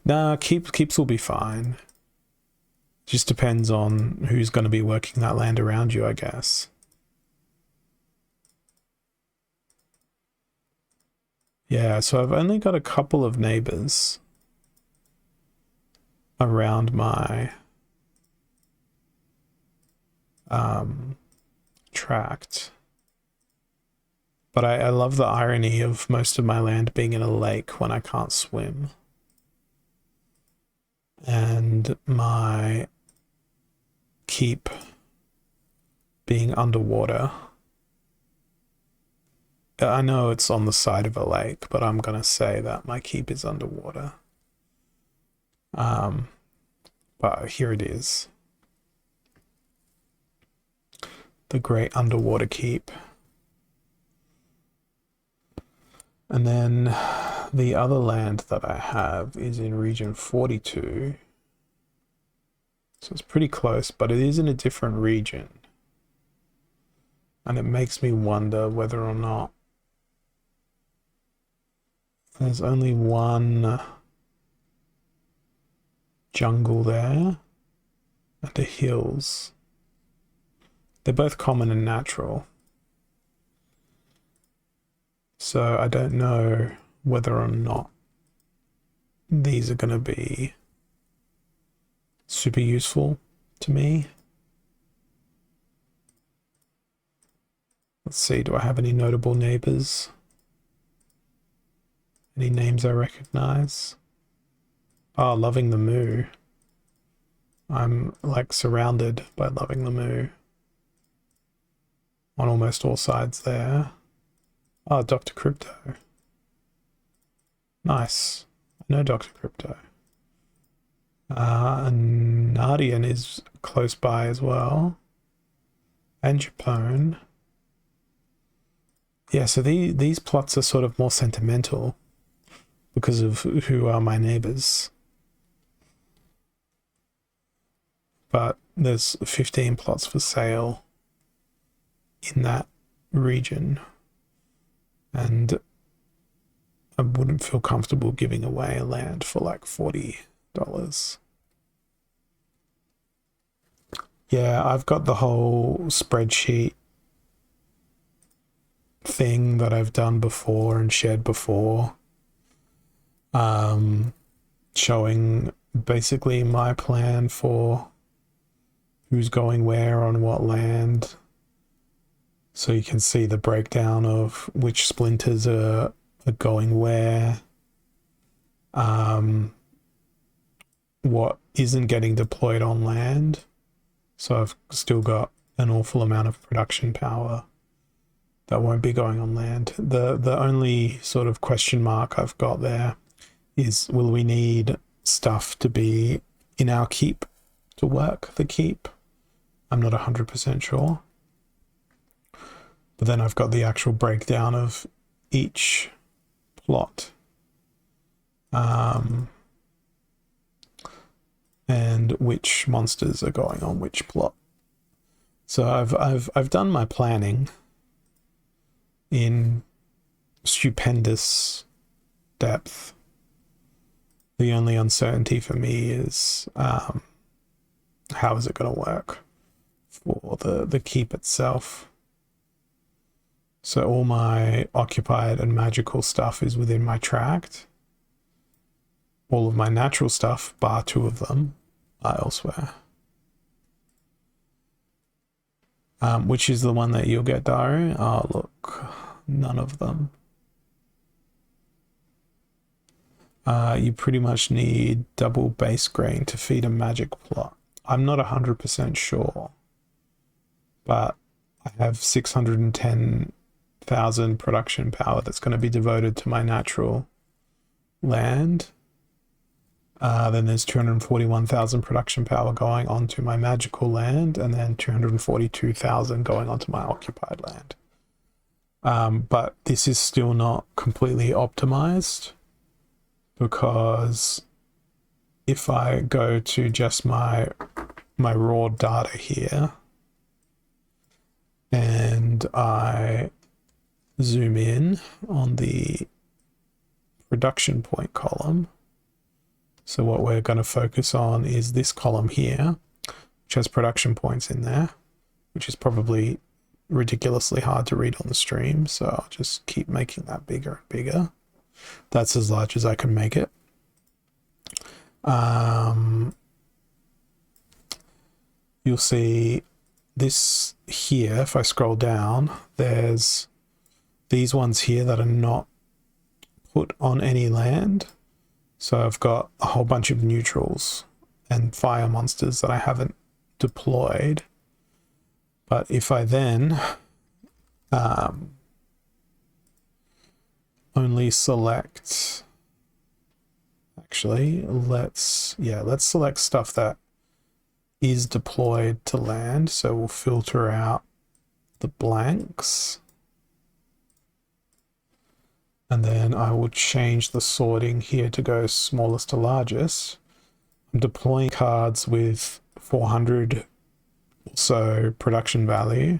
[SPEAKER 1] Nah, keeps will be fine. Just depends on who's going to be working that land around you, I guess. Yeah, so I've only got a couple of neighbors around my tract. But I love the irony of most of my land being in a lake when I can't swim. And my keep being underwater. I know it's on the side of a lake, but I'm going to say that my keep is underwater. But here it is. The great underwater keep. And then the other land that I have is in region 42. So it's pretty close, but it is in a different region. And it makes me wonder whether or not there's only one jungle there and the hills. They're both common and natural. So I don't know whether or not these are going to be super useful to me. Let's see, do I have any notable neighbors? Any names I recognize? Oh, Loving the Moo. I'm like surrounded by Loving the Moo on almost all sides there. Oh, Dr. Crypto. Nice. I know Dr. Crypto. And Nardian is close by as well. And Japone. Yeah, so these plots are sort of more sentimental because of who are my neighbors. But there's 15 plots for sale in that region. And I wouldn't feel comfortable giving away a land for like $40. Yeah, I've got the whole spreadsheet thing that I've done before and shared before, showing basically my plan for who's going where on what land. So you can see the breakdown of which splinters are going where, what isn't getting deployed on land. So I've still got an awful amount of production power that won't be going on land. The only sort of question mark I've got there is, will we need stuff to be in our keep to work the keep? I'm not 100% sure. But then I've got the actual breakdown of each plot. And which monsters are going on which plot. So I've done my planning in stupendous depth. The only uncertainty for me is how is it going to work for the keep itself. So all my occupied and magical stuff is within my tract. All of my natural stuff, bar 2 of them, are elsewhere. Which is the one that you'll get, Daru? Oh, look, none of them. You pretty much need double base grain to feed a magic plot. I'm not 100% sure, but I have 610,000 production power that's going to be devoted to my natural land. Then there's 241,000 production power going onto my magical land, and then 242,000 going onto my occupied land. But this is still not completely optimized, because if I go to just my raw data here and I zoom in on the production point column, so what we're going to focus on is this column here, which has production points in there, which is probably ridiculously hard to read on the stream, so I'll just keep making that bigger and bigger. That's as large as I can make it. You'll see this here, if I scroll down, there's these ones here that are not put on any land. So I've got a whole bunch of neutrals and fire monsters that I haven't deployed. But if I then only select, actually, let's select stuff that is deployed to land. So we'll filter out the blanks. And then I will change the sorting here to go smallest to largest. I'm deploying cards with 400 or so production value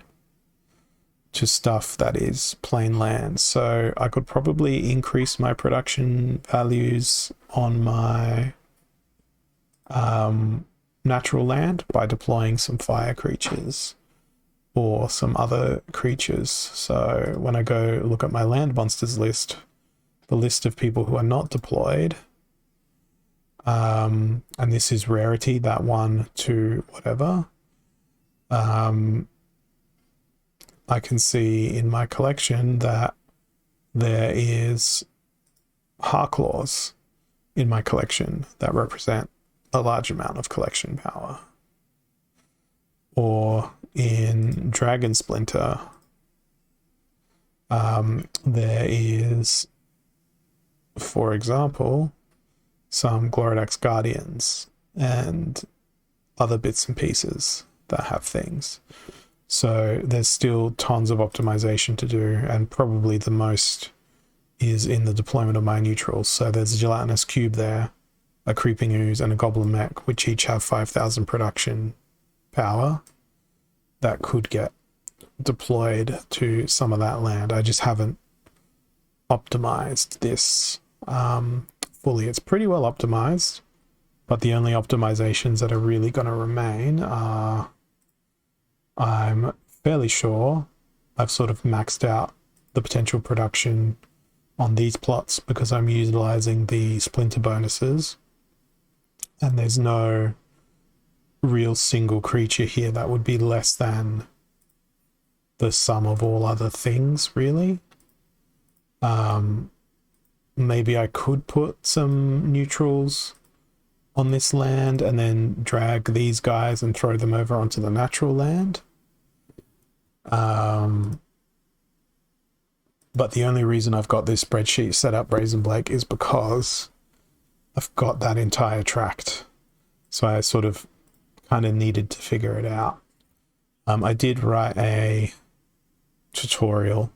[SPEAKER 1] to stuff that is plain land. So I could probably increase my production values on my natural land by deploying some fire creatures or some other creatures. So when I go look at my land monsters list, the list of people who are not deployed, and this is rarity, that 1 to whatever, I can see in my collection that there is Harclaws in my collection that represent a large amount of collection power. Or in Dragon Splinter, there is, for example, some Gloridax Guardians and other bits and pieces that have things. So there's still tons of optimization to do, and probably the most is in the deployment of my neutrals. So there's a Gelatinous Cube there, a Creeping Ooze, and a Goblin Mech, which each have 5,000 production power that could get deployed to some of that land. I just haven't optimized this fully. It's pretty well optimized, but the only optimizations that are really going to remain are, I'm fairly sure I've sort of maxed out the potential production on these plots because I'm utilizing the splinter bonuses, and there's no real single creature here that would be less than the sum of all other things, really. Maybe I could put some neutrals on this land and then drag these guys and throw them over onto the natural land. But the only reason I've got this spreadsheet set up, Brazen Blake, is because I've got that entire tract. So I sort of kind of needed to figure it out. I did write a tutorial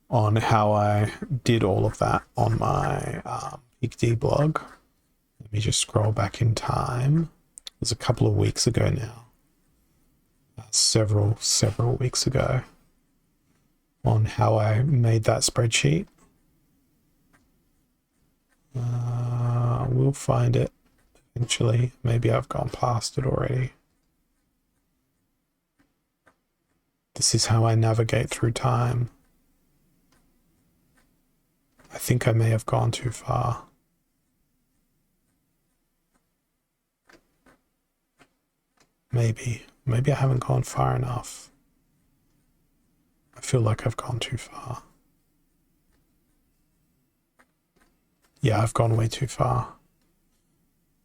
[SPEAKER 1] on how I did all of that on my PickD blog. Let me just scroll back in time. It was a couple of weeks ago now. several weeks ago on how I made that spreadsheet. We'll find it eventually. Maybe I've gone past it already. This is how I navigate through time. I think I may have gone too far. Maybe I haven't gone far enough. I feel like I've gone too far. Yeah, I've gone way too far.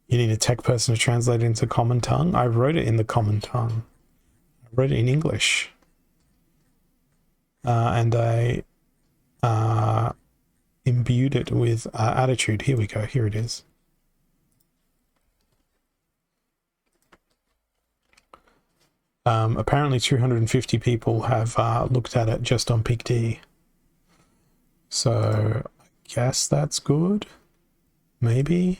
[SPEAKER 1] You need a tech person to translate it into common tongue? I wrote it in the common tongue. I wrote it in English. And I imbued it with attitude. Here we go. Here it is. Apparently 250 people have looked at it just on PickD. So I guess that's good. Maybe.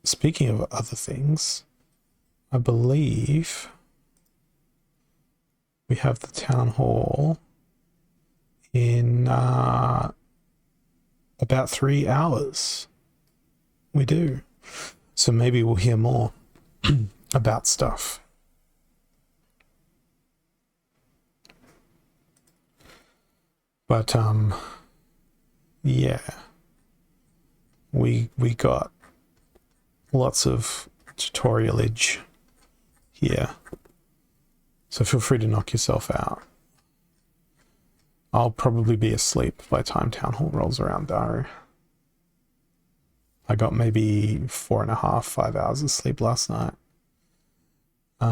[SPEAKER 1] Speaking of other things, I believe we have the town hall in about 3 hours. We do. So maybe we'll hear more about stuff. But yeah, we got lots of tutorialage here, so feel free to knock yourself out. I'll probably be asleep by the time town hall rolls around, though. I got maybe 4.5, 5 hours of sleep last night,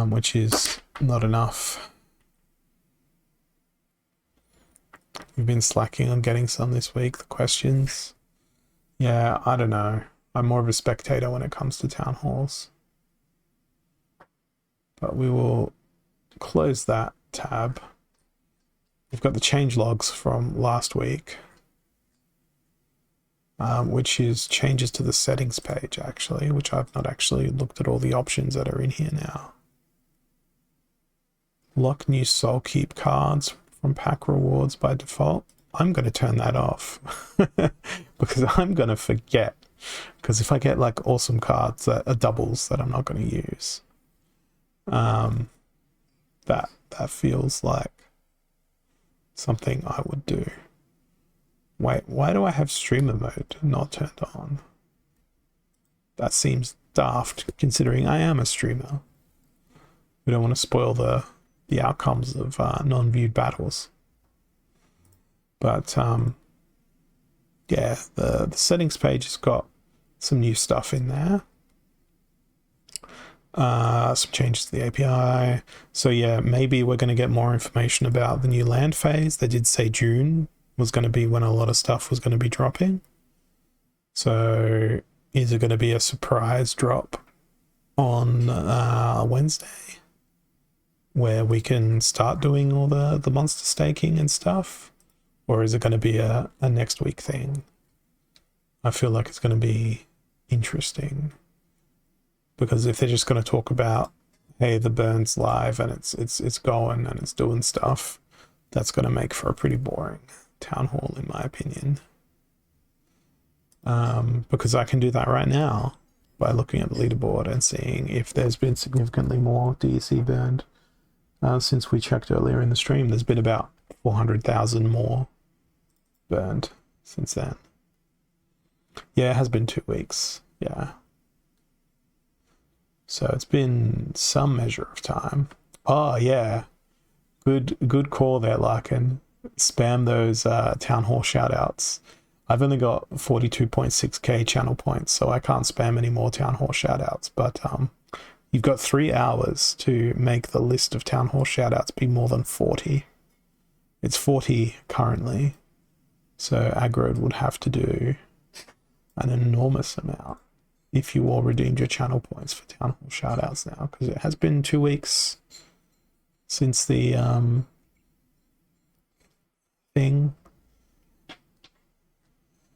[SPEAKER 1] which is not enough. We've been slacking on getting some this week. The questions, yeah, I don't know. I'm more of a spectator when it comes to town halls. But we will close that tab. We've got the change logs from last week, which is changes to the settings page, actually, which I've not actually looked at all the options that are in here now. Lock new soul keep cards from pack rewards by default. I'm going to turn that off because I'm going to forget. Because if I get like awesome cards that are doubles that I'm not going to use, that feels like something I would do. Wait, why do I have streamer mode not turned on? That seems daft considering I am a streamer. We don't want to spoil the outcomes of non-viewed battles. But yeah, the settings page has got some new stuff in there. Some changes to the API. So yeah, maybe we're going to get more information about the new land phase. They did say June was going to be when a lot of stuff was going to be dropping. So is it going to be a surprise drop on Wednesday where we can start doing all the monster staking and stuff? Or is it going to be a next week thing? I feel like it's going to be interesting. Because if they're just going to talk about, hey, the burn's live and it's going and it's doing stuff, that's going to make for a pretty boring town hall, in my opinion. Because I can do that right now by looking at the leaderboard and seeing if there's been significantly more DEC burned since we checked earlier in the stream. There's been about 400,000 more burned since then. Yeah, it has been 2 weeks. Yeah. So it's been some measure of time. Oh yeah, good call there, Larkin. Spam those town hall shoutouts. I've only got 42.6k channel points, so I can't spam any more town hall shoutouts. But you've got 3 hours to make the list of town hall shoutouts be more than 40. It's 40 currently, so Aggro would have to do an enormous amount if you all redeemed your channel points for town hall shoutouts now, because it has been 2 weeks since the thing.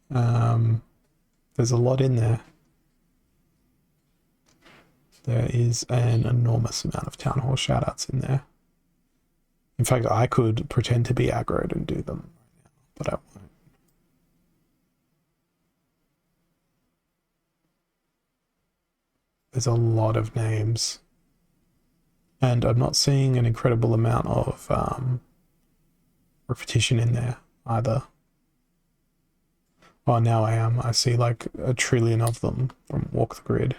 [SPEAKER 1] There's a lot in there. There is an enormous amount of town hall shoutouts in there. In fact, I could pretend to be aggroed and do them right now, but I won't. There's a lot of names. And I'm not seeing an incredible amount of repetition in there either. Oh, now I am. I see like 1 trillion of them from Walk the Grid.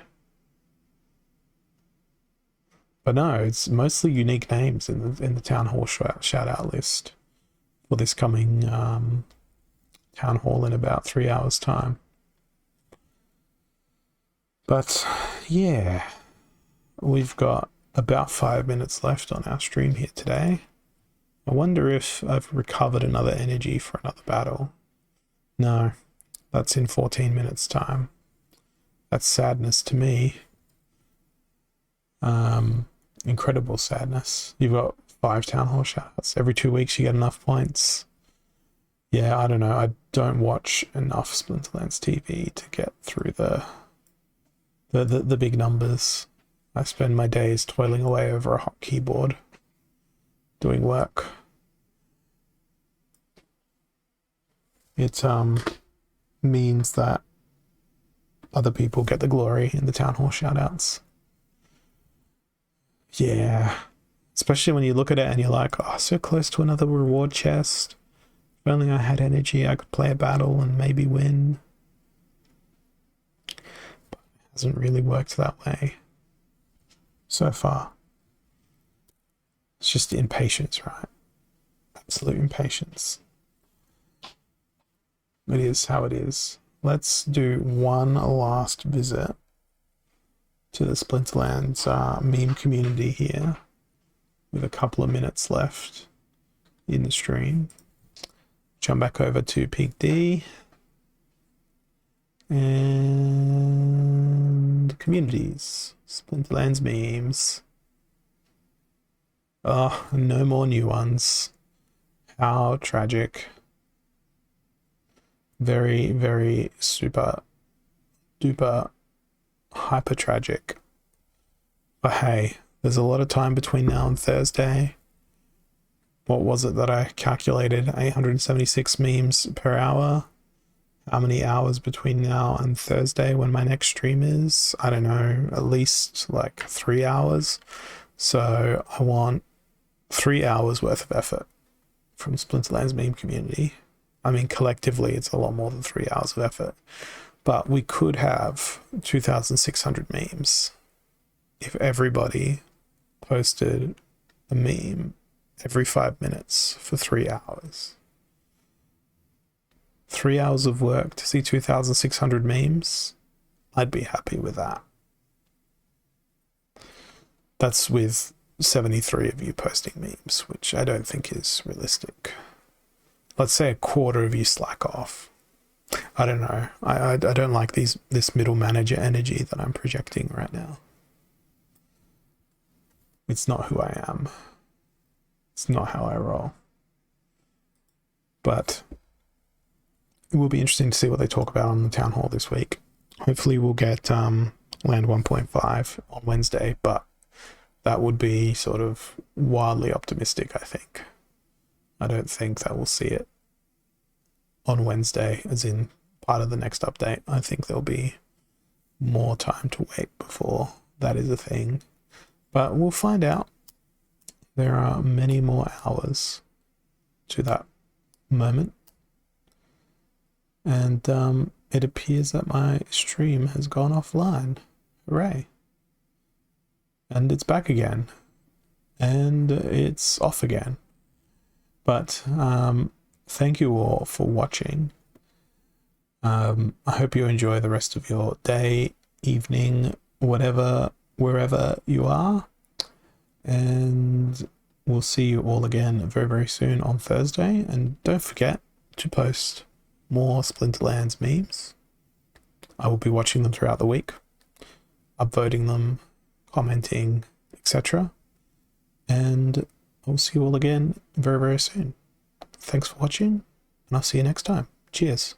[SPEAKER 1] But no, it's mostly unique names in the town hall shout out list for this coming town hall in about 3 hours' time. But yeah, we've got about 5 minutes left on our stream here today. I wonder if I've recovered another energy for another battle. No, that's in 14 minutes' time. That's sadness to me. Incredible sadness. You've got 5 town hall shoutouts. Every 2 weeks you get enough points. Yeah, I don't know. I don't watch enough Splinterlands TV to get through the big numbers. I spend my days toiling away over a hot keyboard doing work. It means that other people get the glory in the town hall shoutouts. Yeah, especially when you look at it and you're like, oh, so close to another reward chest. If only I had energy, I could play a battle and maybe win. But it hasn't really worked that way so far. It's just impatience, right? Absolute impatience. It is how it is. Let's do one last visit to the Splinterlands meme community here with a couple of minutes left in the stream. Jump back over to Peak D and communities, Splinterlands memes. Oh, no more new ones. How tragic. Very, very super duper hyper tragic. But hey, there's a lot of time between now and Thursday. What was it that I calculated? 876 memes per hour. How many hours between now and Thursday when my next stream is? I don't know, at least like 3 hours. So I want 3 hours worth of effort from Splinterlands meme community. I mean, collectively, it's a lot more than 3 hours of effort. But we could have 2,600 memes if everybody posted a meme every 5 minutes for 3 hours. 3 hours of work to see 2,600 memes, I'd be happy with that. That's with 73 of you posting memes, which I don't think is realistic. Let's say a quarter of you slack off. I don't know. I don't like this middle manager energy that I'm projecting right now. It's not who I am. It's not how I roll. But it will be interesting to see what they talk about on the town hall this week. Hopefully we'll get Land 1.5 on Wednesday, but that would be sort of wildly optimistic, I think. I don't think that we'll see it on Wednesday, as in part of the next update. I think there'll be more time to wait before that is a thing. But we'll find out. There are many more hours to that moment. And it appears that my stream has gone offline. Hooray. And it's back again. And it's off again. But thank you all for watching. I hope you enjoy the rest of your day, evening, whatever, wherever you are. And we'll see you all again very, very soon on Thursday. And don't forget to post more Splinterlands memes. I will be watching them throughout the week, upvoting them, commenting, etc. And I'll see you all again very, very soon. Thanks for watching, and I'll see you next time. Cheers.